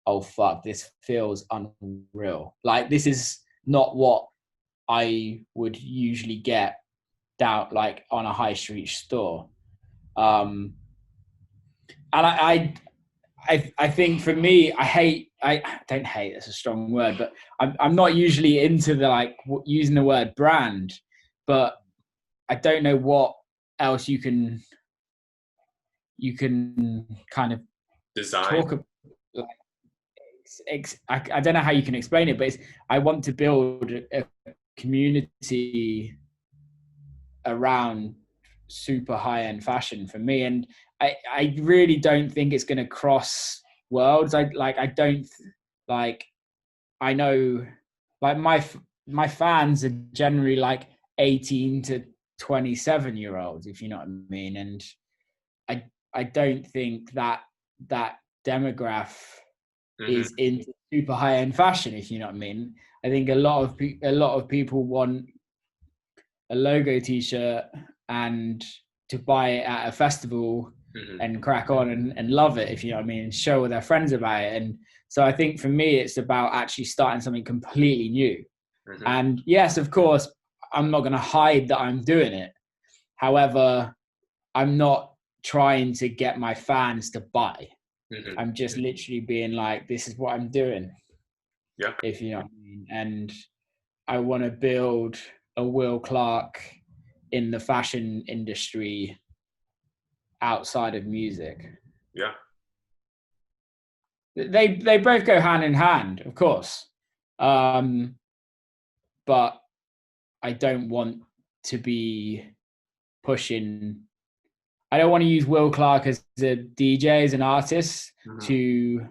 oh fuck, this feels unreal. Like this is not what I would usually get down like on a high street store. And I think for me, I don't hate, that's a strong word, but I'm not usually into the like using the word brand, but I don't know what else you can kind of Design. talk about. Like, I don't know how you can explain it, but I want to build a community around super high-end fashion for me, and I really don't think it's going to cross worlds. I know like my fans are generally like 18 to 27-year-olds, if you know what I mean, and I don't think that demographic is into super high-end fashion, if you know what I mean. I think a lot of people want a logo t-shirt and to buy it at a festival and crack on and love it, if you know what I mean, and show all their friends about it. And so I think for me, it's about actually starting something completely new. And yes, of course, I'm not going to hide that I'm doing it. However, I'm not trying to get my fans to buy. I'm just literally being like, this is what I'm doing. Yeah. If you know what I mean. And I want to build a Will Clarke in the fashion industry outside of music. Yeah. They both go hand in hand, of course. But I don't want to be pushing. I don't want to use Will Clarke as a DJ, as an artist, to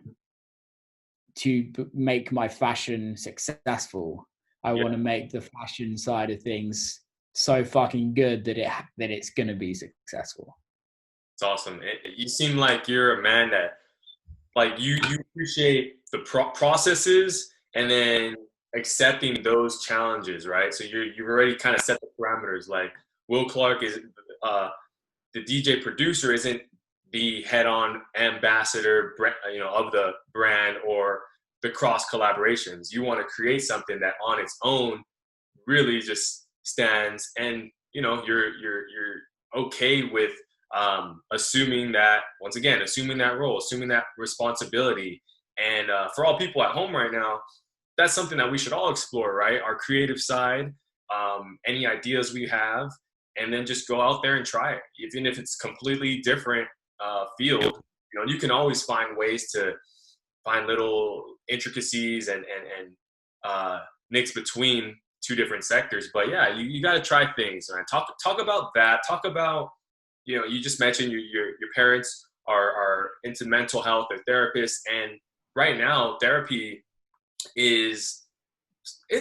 make my fashion successful. I want to make the fashion side of things so fucking good that it's going to be successful. It's awesome. You seem like you're a man that like you appreciate the processes, and then accepting those challenges, right? So you've already kind of set the parameters. Like Will Clarke is the DJ producer isn't the head-on ambassador, of the brand or the cross collaborations. You want to create something that on its own really just stands, and you're okay with assuming that, once again, assuming that role, assuming that responsibility. And for all people at home right now, that's something that we should all explore, right? Our creative side, any ideas we have, and then just go out there and try it. Even if it's completely different field, you can always find ways to find little intricacies and nicks between two different sectors. But yeah, you got to try things. And talk about that. Talk about, you just mentioned your parents are into mental health, they're therapists, and right now therapy it's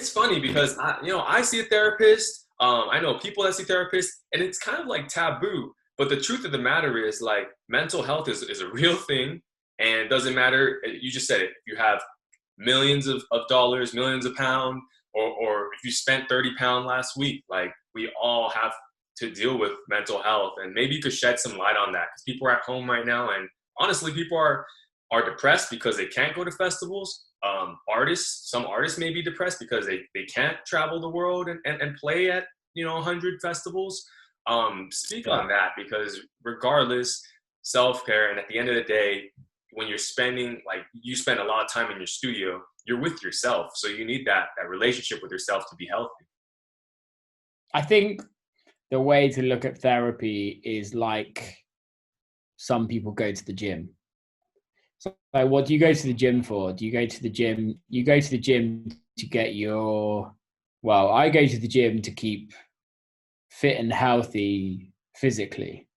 funny because I see a therapist. I know people that see therapists, and it's kind of like taboo. But the truth of the matter is, like, mental health is a real thing, and it doesn't matter. You just said it. If you have millions of dollars, millions of pounds, or if you spent 30 pounds last week, like, we all have to deal with mental health. And maybe you could shed some light on that, because people are at home right now, and honestly, people are depressed because they can't go to festivals. Some artists may be depressed because they can't travel the world and play at 100 festivals. Speak on that, because regardless, self-care, and at the end of the day, when you're spending, like, you spend a lot of time in your studio, you're with yourself, so you need that relationship with yourself to be healthy. I think the way to look at therapy is like some people go to the gym. So, like, what do you go to the gym for? Do you go to the gym? You go to the gym to get I go to the gym to keep fit and healthy physically,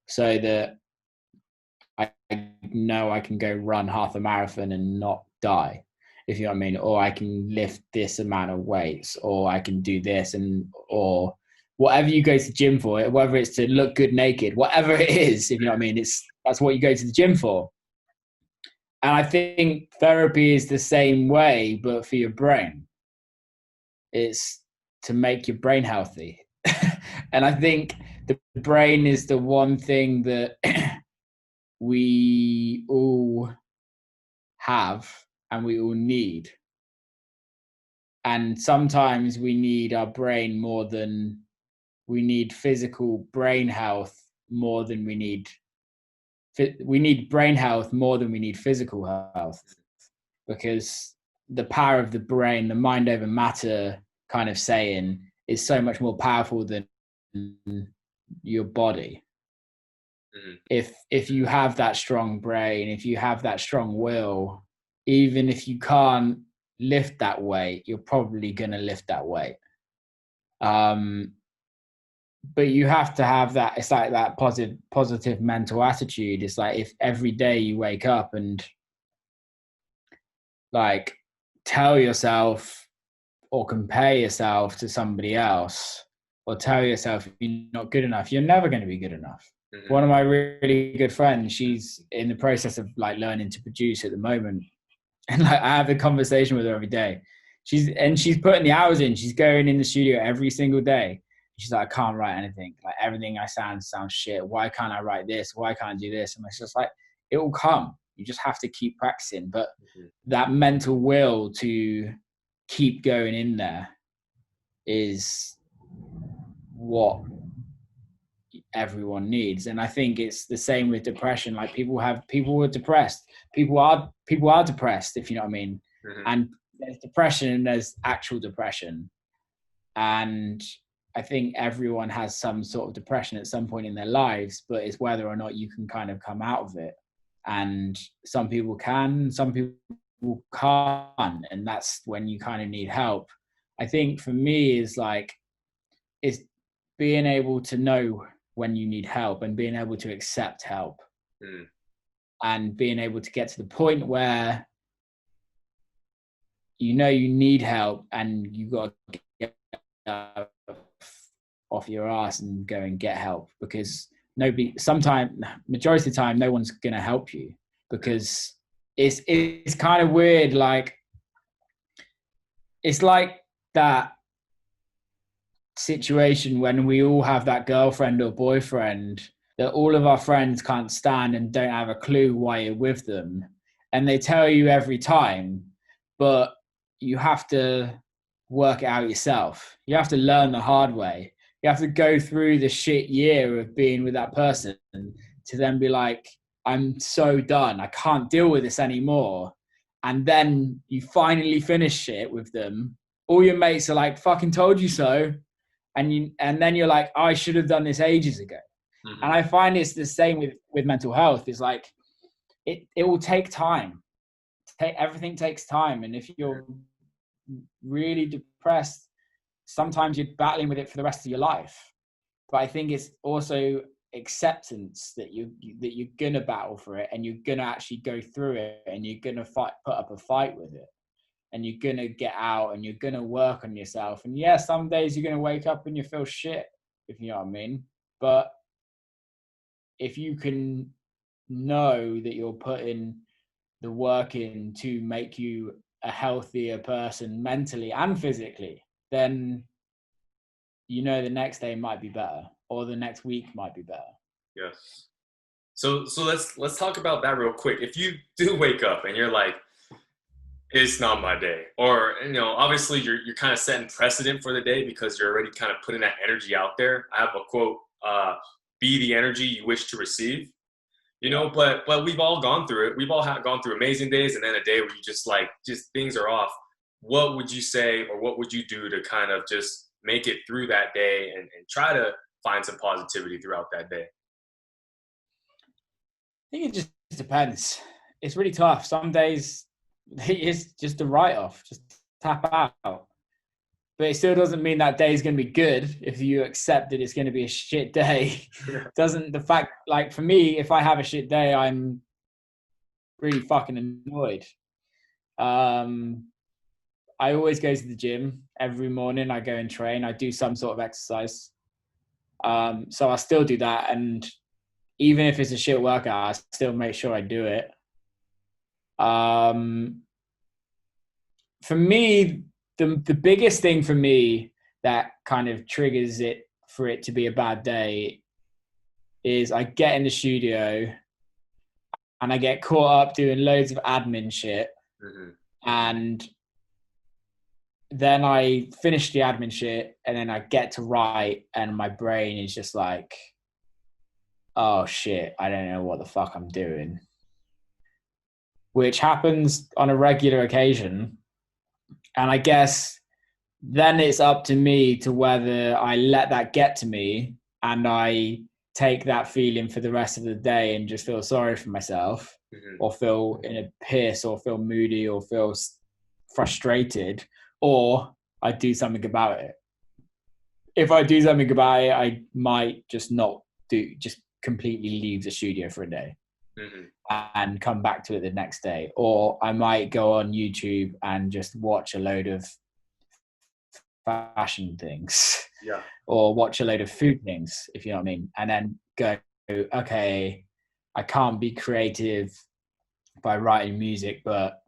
so that I know I can go run half a marathon and not die, if you know what I mean, or I can lift this amount of weights, or I can do this, or whatever you go to the gym for, whether it's to look good naked, whatever it is, if you know what I mean, that's what you go to the gym for. And I think therapy is the same way, but for your brain. It's to make your brain healthy. And I think the brain is the one thing that we all have and we all need. And sometimes we need our brain more than we need physical brain health, more than we need brain health more than we need physical health, because the power of the brain, the mind over matter kind of saying, is so much more powerful than your body. Mm-hmm. If you have that strong brain, if you have that strong will, even if you can't lift that weight, you're probably going to lift that weight. But you have to have that. It's like that positive mental attitude. It's like, if every day you wake up and like tell yourself or compare yourself to somebody else, or tell yourself you're not good enough, you're never going to be good enough. Mm-hmm. One of my really good friends, she's in the process of like learning to produce at the moment, and like I have a conversation with her every day. She's putting the hours in. She's going in the studio every single day. She's like, I can't write anything. Like, everything I sounds shit. Why can't I write this? Why can't I do this? And it's just like, it will come. You just have to keep practicing. But that mental will to keep going in there is what everyone needs. And I think it's the same with depression. Like, people are depressed. People are depressed, if you know what I mean. Mm-hmm. And there's depression and there's actual depression. And I think everyone has some sort of depression at some point in their lives, but it's whether or not you can kind of come out of it. And some people can, some people can't. And that's when you kind of need help. I think for me is being able to know when you need help and being able to accept help. And being able to get to the point where you know you need help and you got to get off your ass and go and get help, because majority of the time, no one's going to help you, because it's kind of weird. Like, it's like that situation when we all have that girlfriend or boyfriend that all of our friends can't stand and don't have a clue why you're with them. And they tell you every time, but you have to work it out yourself. You have to learn the hard way. You have to go through the shit year of being with that person to then be like, I'm so done. I can't deal with this anymore. And then you finally finish it with them. All your mates are like, fucking told you so. And then you're like, oh, I should have done this ages ago. Mm-hmm. And I find it's the same with mental health. It's like, it will take time. Everything takes time. And if you're really depressed, sometimes you're battling with it for the rest of your life. But I think it's also acceptance that you're gonna battle for it, and you're gonna actually go through it, and you're gonna put up a fight with it, and you're gonna get out, and you're gonna work on yourself. And yeah, some days you're gonna wake up and you feel shit, if you know what I mean. But if you can know that you're putting the work in to make you a healthier person mentally and physically, then you know the next day might be better, or the next week might be better. Yes. So let's talk about that real quick. If you do wake up and you're like, it's not my day, or obviously you're kind of setting precedent for the day because you're already kind of putting that energy out there. I have a quote, be the energy you wish to receive. But we've all gone through it. We've all gone through amazing days, and then a day where you just things are off. What would you say, or what would you do to kind of just make it through that day and try to find some positivity throughout that day? I think it just depends. It's really tough. Some days it's just a write-off, just tap out. But it still doesn't mean that day is going to be good if you accept that it's going to be a shit day. Doesn't the fact, like for me, if I have a shit day, I'm really fucking annoyed. I always go to the gym every morning. I go and train. I do some sort of exercise. So I still do that. And even if it's a shit workout, I still make sure I do it. For me, the biggest thing for me that kind of triggers it for it to be a bad day is I get in the studio and I get caught up doing loads of admin shit. Mm-hmm. And then I finish the admin shit and then I get to write and my brain is just like, oh shit, I don't know what the fuck I'm doing. Which happens on a regular occasion. And I guess then it's up to me to whether I let that get to me and I take that feeling for the rest of the day and just feel sorry for myself, mm-hmm. or feel in a piss or feel moody or feel frustrated, or I do something about it. If I do something about it, I might just completely leave the studio for a day. Mm-hmm. And come back to it the next day. Or I might go on YouTube and just watch a load of fashion things. Yeah. Or watch a load of food things, if you know what I mean. And then go, okay, I can't be creative by writing music, but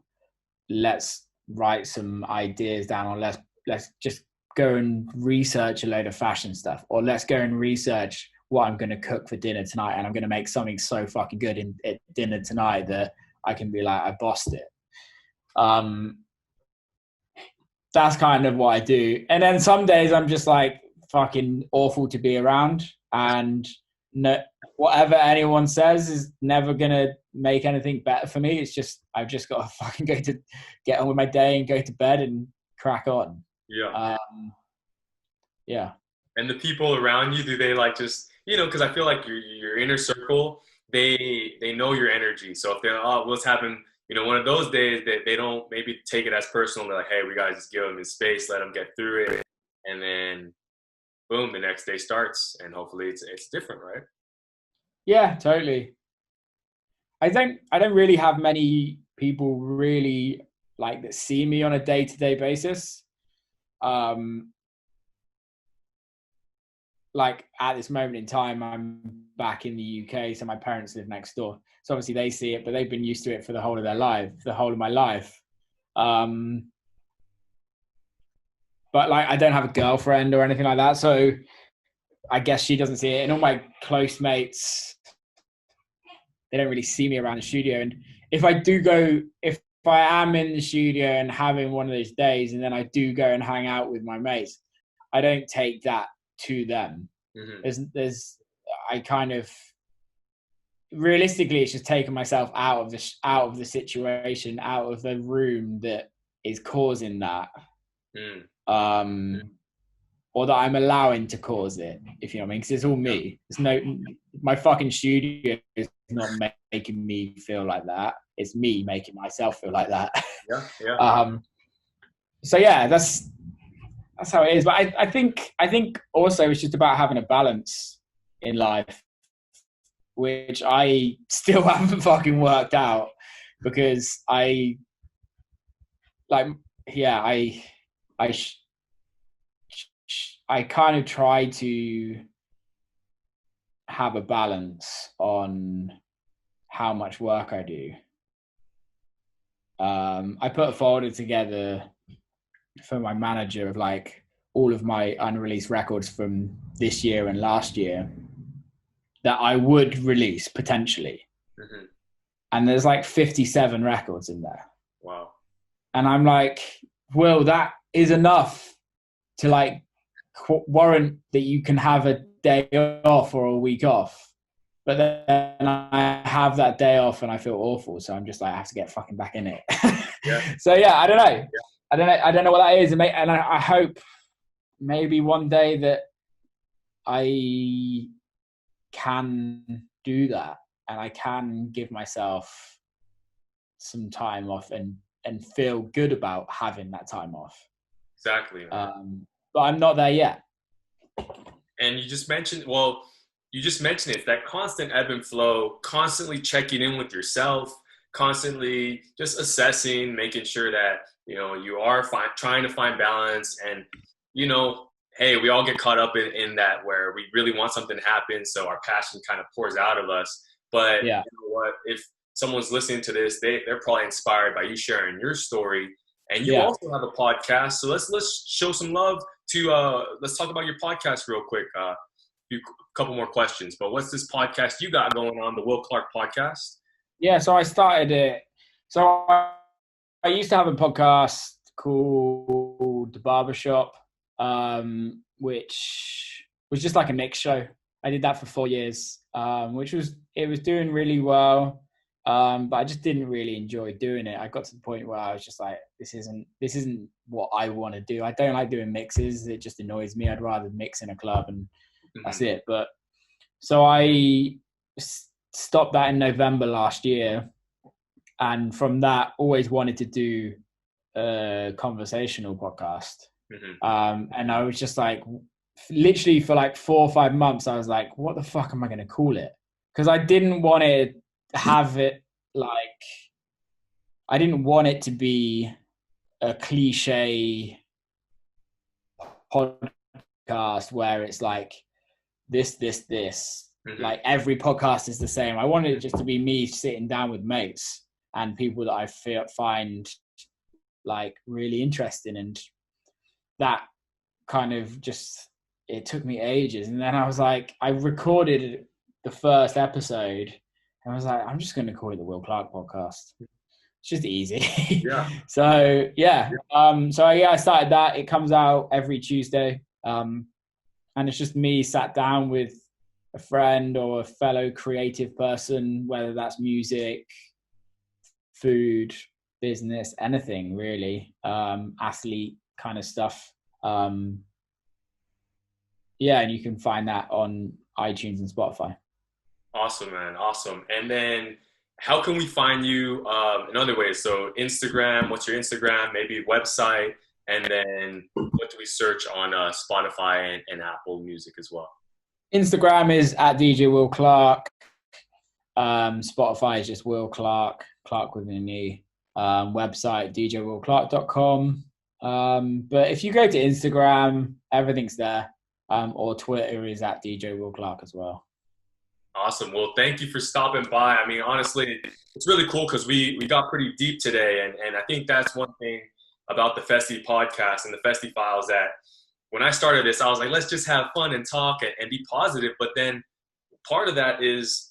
let's write some ideas down, or let's just go and research a load of fashion stuff, or let's go and research what I'm going to cook for dinner tonight, and I'm going to make something so fucking good at dinner tonight that I can be like, I bossed it. That's kind of what I do. And then some days I'm just like fucking awful to be around, and whatever anyone says is never going to make anything better for me. It's just, I've just got to fucking get on with my day and go to bed and crack on. Yeah. Yeah. And the people around you, do they just, because I feel like your inner circle, they know your energy. So if they're, oh, what's happened, one of those days that they don't maybe take it as personal. They're like, hey, we gotta just give them his space, let him get through it. And then boom, the next day starts, and hopefully it's different, right? Yeah, totally. I don't really have many people really that see me on a day-to-day basis. At this moment in time, I'm back in the UK, so my parents live next door. So obviously they see it, but they've been used to it for the whole of my life. but like I don't have a girlfriend or anything like that, so I guess she doesn't see it. And all my close mates, they don't really see me around the studio. And if I am in the studio and having one of those days, and then I do go and hang out with my mates, I don't take that to them. I kind of, realistically, it's just taking myself out of the situation, out of the room that is causing that, or that I'm allowing to cause it, if you know what I mean. Because it's all me. My fucking studio is not making me feel like that. It's me making myself feel like that. So yeah, that's how it is. But I think also it's just about having a balance in life, which I still haven't fucking worked out, because I kind of try to have a balance on how much work I do. I put a folder together for my manager of like all of my unreleased records from this year and last year that I would release potentially. And there's like 57 records in there. Wow. And I'm like, well, that is enough to like warrant that you can have a day off or a week off. But then I have that day off and I feel awful. So I'm just like, I have to get fucking back in it. So yeah, I don't know. I don't know what that is. And I hope maybe one day that I can do that and I can give myself some time off and feel good about having that time off. Exactly. But I'm not there yet. And you just mentioned it's that constant ebb and flow, constantly checking in with yourself, constantly just assessing, making sure that, you know, you are trying to find balance. And, you know, hey, we all get caught up in that where we really want something to happen, so our passion kind of pours out of us. But you know what? If someone's listening to this, they're probably inspired by you sharing your story. And you also have a podcast, so let's show some love to let's talk about your podcast real quick. A couple more questions, but what's this podcast you got going on, the Will Clarke podcast? Yeah, so I started it. So I used to have a podcast called The Barbershop, which was just like a mix show. I did that for 4 years, which was doing really well. But I just didn't really enjoy doing it. I got to the point where I was just like, this isn't what I want to do. I don't like doing mixes. It just annoys me. I'd rather mix in a club and that's it. But so I stopped that in November last year. And from that, always wanted to do a conversational podcast. And I was just like, literally for like 4 or 5 months, I was like, what the fuck am I going to call it? Because I didn't want to have it like, I didn't want it to be a cliche podcast where it's like this. Like every podcast is the same. I wanted it just to be me sitting down with mates and people that I find like really interesting. And that kind of just, it took me ages. And then I was like, I recorded the first episode and I was like, I'm just going to call it the Will Clarke podcast. It's just easy. So I started that. It comes out every Tuesday. And it's just me sat down with a friend or a fellow creative person, whether that's music, food, business, anything really, athlete kind of stuff. And you can find that on iTunes and Spotify. Awesome, man. Awesome. And then how can we find you in other ways? So Instagram, what's your Instagram, maybe website, and then what do we search on Spotify and Apple Music as well? Instagram is at DJ Will Clarke. Spotify is just Will Clarke, Clarke with an E. Website, djwillclarke.com. But if you go to Instagram, everything's there. Or Twitter is at DJ Will Clarke as well. Awesome. Well, thank you for stopping by. I mean, honestly, it's really cool because we got pretty deep today. And I think that's one thing about the Festiie podcast and the Festiie Files that when I started this, I was like, let's just have fun and talk and be positive. But then part of that is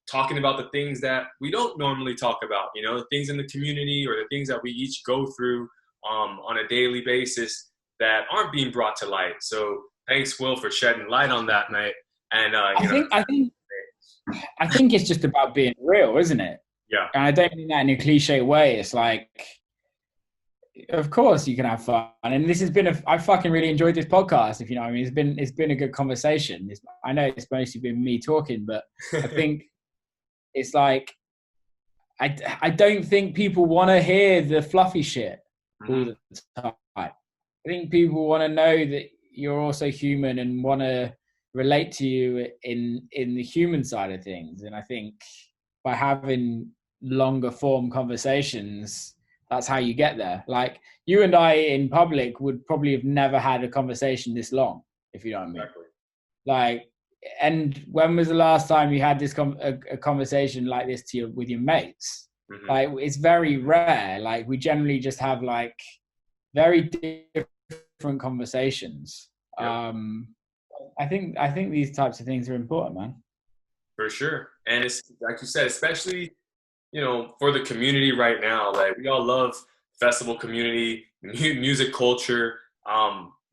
talking about the things that we don't normally talk about, you know, the things in the community or the things that we each go through on a daily basis that aren't being brought to light. So thanks, Will, for shedding light on that, mate. And I think it's just about being real, isn't it? Yeah. And I don't mean that in a cliche way. It's like, of course you can have fun. And this has been I fucking really enjoyed this podcast, if you know what I mean. It's been a good conversation. I know it's mostly been me talking, but I think it's like, I don't think people want to hear the fluffy shit all the time. I think people want to know that you're also human and want to relate to you in the human side of things. And I think by having longer form conversations, that's how you get there. Like you and I in public would probably have never had a conversation this long, if you know what I mean. Exactly. Like, and when was the last time you had this a conversation like this with your mates? Like, it's very rare. Like, we generally just have like very different conversations. Yep. I think these types of things are important, man. For sure. And it's like you said, especially, you know, for the community right now, like we all love festival community, music culture.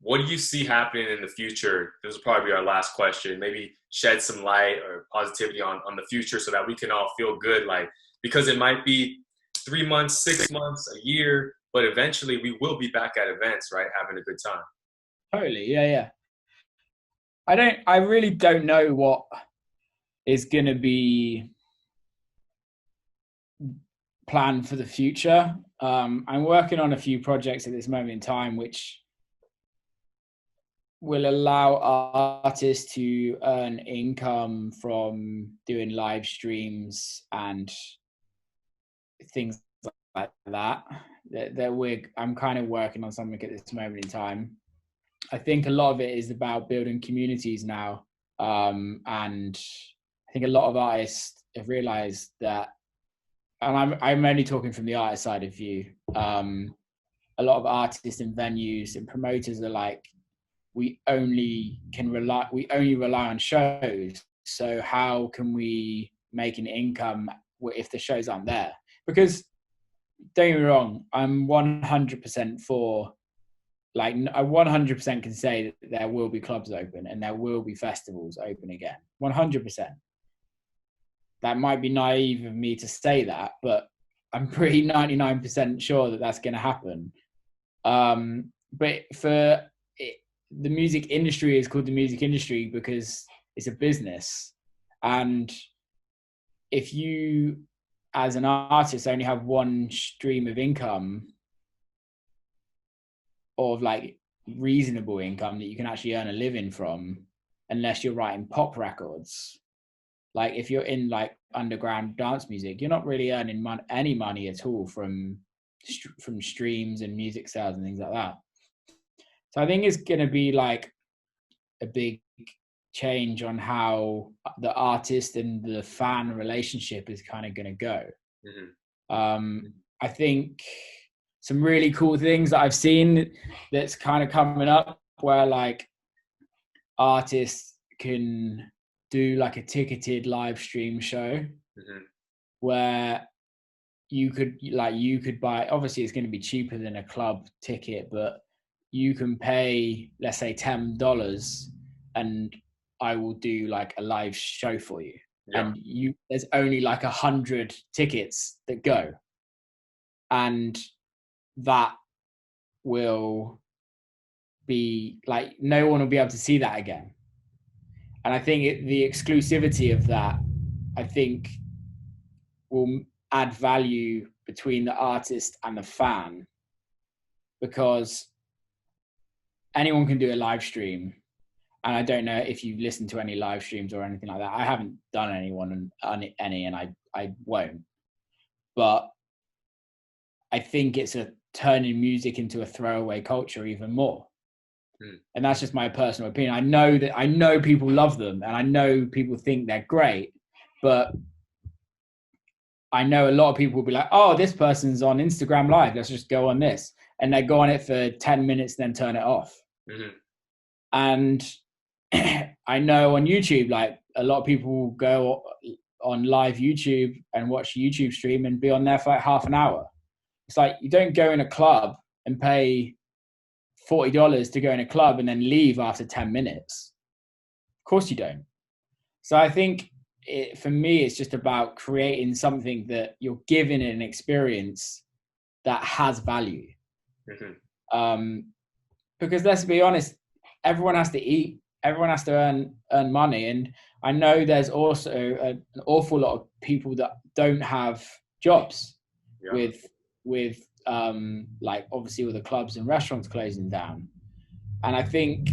What do you see happening in the future? This will probably be our last question. Maybe shed some light or positivity on the future so that we can all feel good. Like, because it might be 3 months, 6 months, a year, but eventually we will be back at events, right? Having a good time. Totally. Yeah. I really don't know what is going to be planned for the future. I'm working on a few projects at this moment in time, which will allow artists to earn income from doing live streams and things like that. I'm kind of working on something at this moment in time. I think a lot of it is about building communities now. And I think a lot of artists have realized that, and I'm only talking from the artist side of view. A lot of artists and venues and promoters are like, we only rely on shows. So how can we make an income if the shows aren't there? Because don't get me wrong, I'm 100% for, like, I 100% can say that there will be clubs open and there will be festivals open again. 100%. That might be naive of me to say that, but I'm pretty 99% sure that that's going to happen. But for the music industry is called the music industry because it's a business. And if you, as an artist, only have one stream of income, or of like reasonable income that you can actually earn a living from, unless you're writing pop records, like if you're in like underground dance music, you're not really earning any money at all from streams and music sales and things like that. So I think it's going to be like a big change on how the artist and the fan relationship is kind of going to go. I think some really cool things that I've seen that's kind of coming up, where like artists can do like a ticketed live stream show, where you could buy, obviously it's going to be cheaper than a club ticket, but you can pay, let's say $10, and I will do like a live show for you. And there's only like 100 tickets that go, and that will be like, no one will be able to see that again. And I think the exclusivity of that, I think, will add value between the artist and the fan, because anyone can do a live stream. And I don't know if you've listened to any live streams or anything like that. I haven't done any, and I won't. But I think it's turning music into a throwaway culture even more. And that's just my personal opinion. I know people love them, and I know people think they're great, but I know a lot of people will be like, oh, this person's on Instagram Live, let's just go on this. and they go on it for 10 minutes, then turn it off. And I know on YouTube, like a lot of people go on live YouTube and watch YouTube stream and be on there for like half an hour. It's like, you don't go in a club and pay $40 to go in a club and then leave after 10 minutes. Of course you don't. So I think for me, it's just about creating something that you're giving an experience that has value. Because let's be honest, everyone has to eat, everyone has to earn money. And I know there's also an awful lot of people that don't have jobs with like obviously with the clubs and restaurants closing down. And I think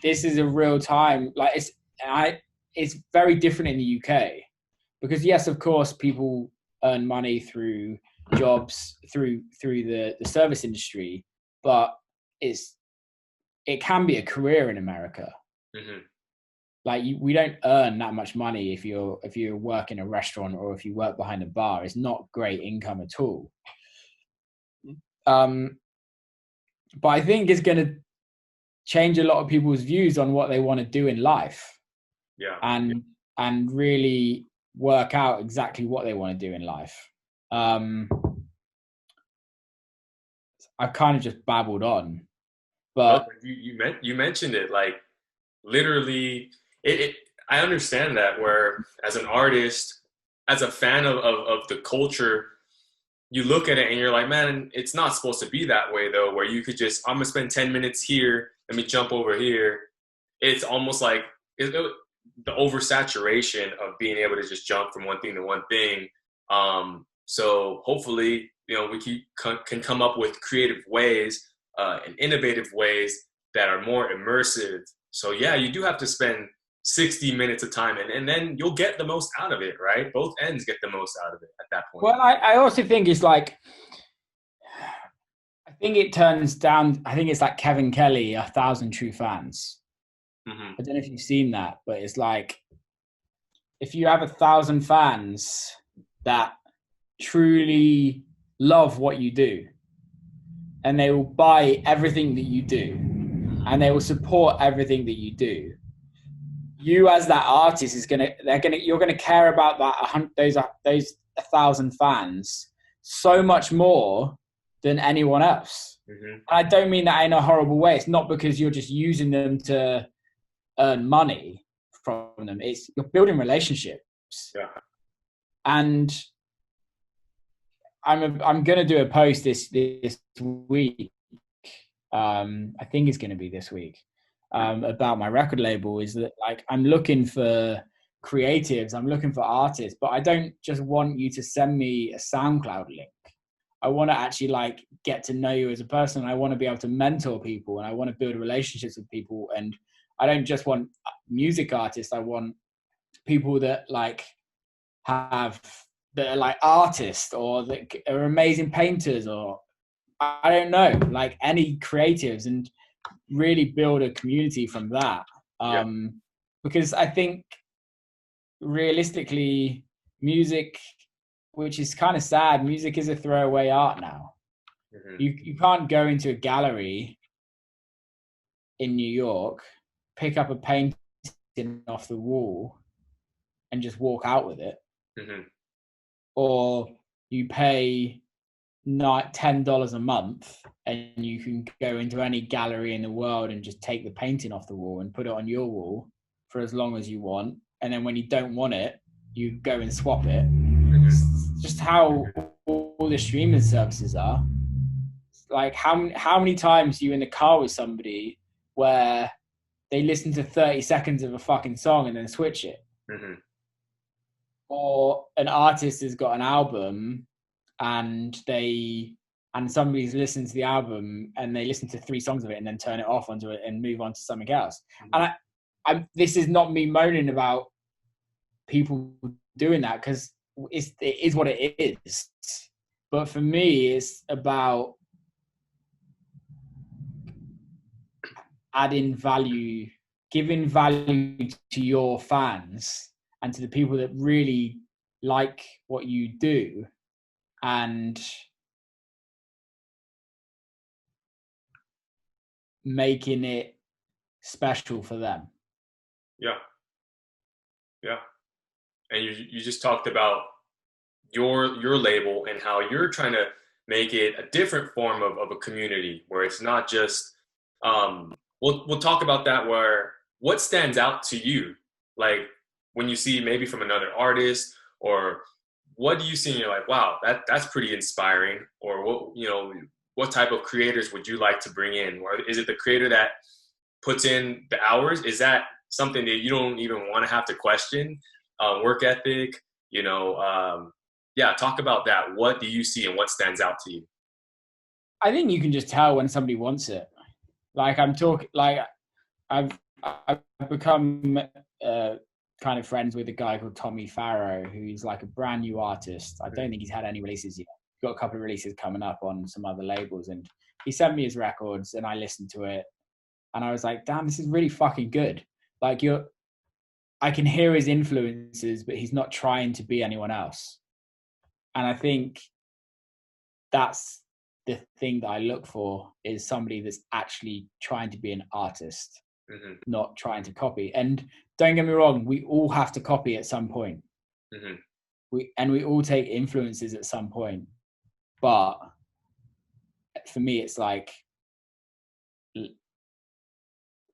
this is a real time, like it's very different in the UK, because yes, of course, people earn money through jobs, through the service industry, but it can be a career in America. Like we don't earn that much money if you work in a restaurant or if you work behind a bar. It's not great income at all. But I think it's going to change a lot of people's views on what they want to do in life. And really work out exactly what they want to do in life. I've kind of just babbled on, but you mentioned it, like literally I understand that, where as an artist, as a fan of the culture, you look at it and you're like, man, it's not supposed to be that way though, where you could just, I'm gonna spend 10 minutes here, let me jump over here. It's almost like the oversaturation of being able to just jump from one thing to one thing. So hopefully, we can come up with creative ways and innovative ways that are more immersive. So yeah, you do have to spend 60 minutes of time, and then you'll get the most out of it, right? Both ends get the most out of it at that point. Well, I also think it's like, I think it turns down, I think it's like Kevin Kelly, 1,000 True Fans. I don't know if you've seen that, but it's like, if you have 1,000 fans that truly love what you do, and they will buy everything that you do, and they will support everything that you do, you as that artist you're gonna care about those 1,000 fans so much more than anyone else. And I don't mean that in a horrible way. It's not because you're just using them to earn money from them. It's you're building relationships. And I'm gonna do a post this week. I think it's gonna be this week. About my record label, is that like, I'm looking for creatives, I'm looking for artists, but I don't just want you to send me a SoundCloud link. I want to actually like get to know you as a person. I want to be able to mentor people, and I want to build relationships with people. And I don't just want music artists. I want people that like that are like artists, or that are amazing painters, or I don't know, like any creatives, and really build a community from that. Because I think realistically, music, which is kind of sad, music is a throwaway art now. You can't go into a gallery in New York, pick up a painting off the wall and just walk out with it. Or you pay $10 a month and you can go into any gallery in the world and just take the painting off the wall and put it on your wall for as long as you want. And then when you don't want it, you go and swap it. It's just how all the streaming services are. Like how many times are you in the car with somebody where they listen to 30 seconds of a fucking song and then switch it? Or an artist has got an album and somebody's listening to the album and they listen to 3 songs of it and then turn it off onto it and move on to something else. And this is not me moaning about people doing that, because it is what it is. But for me, it's about adding value, giving value to your fans and to the people that really like what you do, and making it special for them. Yeah. And you just talked about your label and how you're trying to make it a different form of a community where it's not just we'll talk about that, where what stands out to you, like when you see maybe from another artist, or what do you see and you're like, wow, that's pretty inspiring, or what type of creators would you like to bring in? Or is it the creator that puts in the hours? Is that something that you don't even want to have to question? Work ethic, talk about that. What do you see and what stands out to you? I think you can just tell when somebody wants it. Like I've become kind of friends with a guy called Tommy Farrow, who's like a brand new artist. I don't think he's had any releases yet. He's got a couple of releases coming up on some other labels, and he sent me his records and I listened to it and I was like, damn, this is really fucking good. Like I can hear his influences, but he's not trying to be anyone else. And I think that's the thing that I look for, is somebody that's actually trying to be an artist, not trying to copy. And don't get me wrong, we all have to copy at some point. We all take influences at some point. But for me, it's like,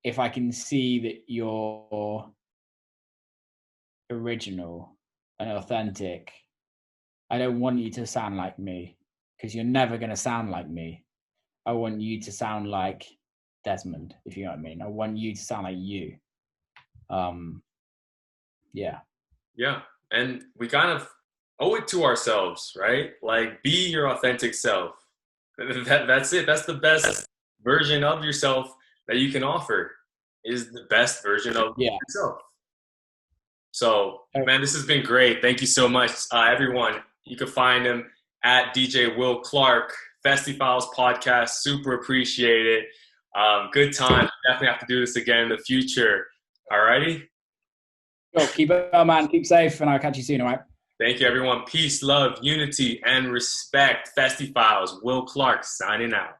if I can see that you're original and authentic, I don't want you to sound like me, because you're never going to sound like me. I want you to sound like Desmond, if you know what I mean. I want you to sound like you. Yeah. And we kind of owe it to ourselves, right? Like, be your authentic self. That's it. That's the best version of yourself that you can offer, is the best version of yourself. So, man, this has been great. Thank you so much, everyone. You can find him at DJ Will Clarke, Festiie podcast. Super appreciate it. Good time. Definitely have to do this again in the future. All righty? Cool. Keep it up, man. Keep safe, and I'll catch you soon, all right? Thank you, everyone. Peace, love, unity, and respect. Festiie Will Clarke signing out.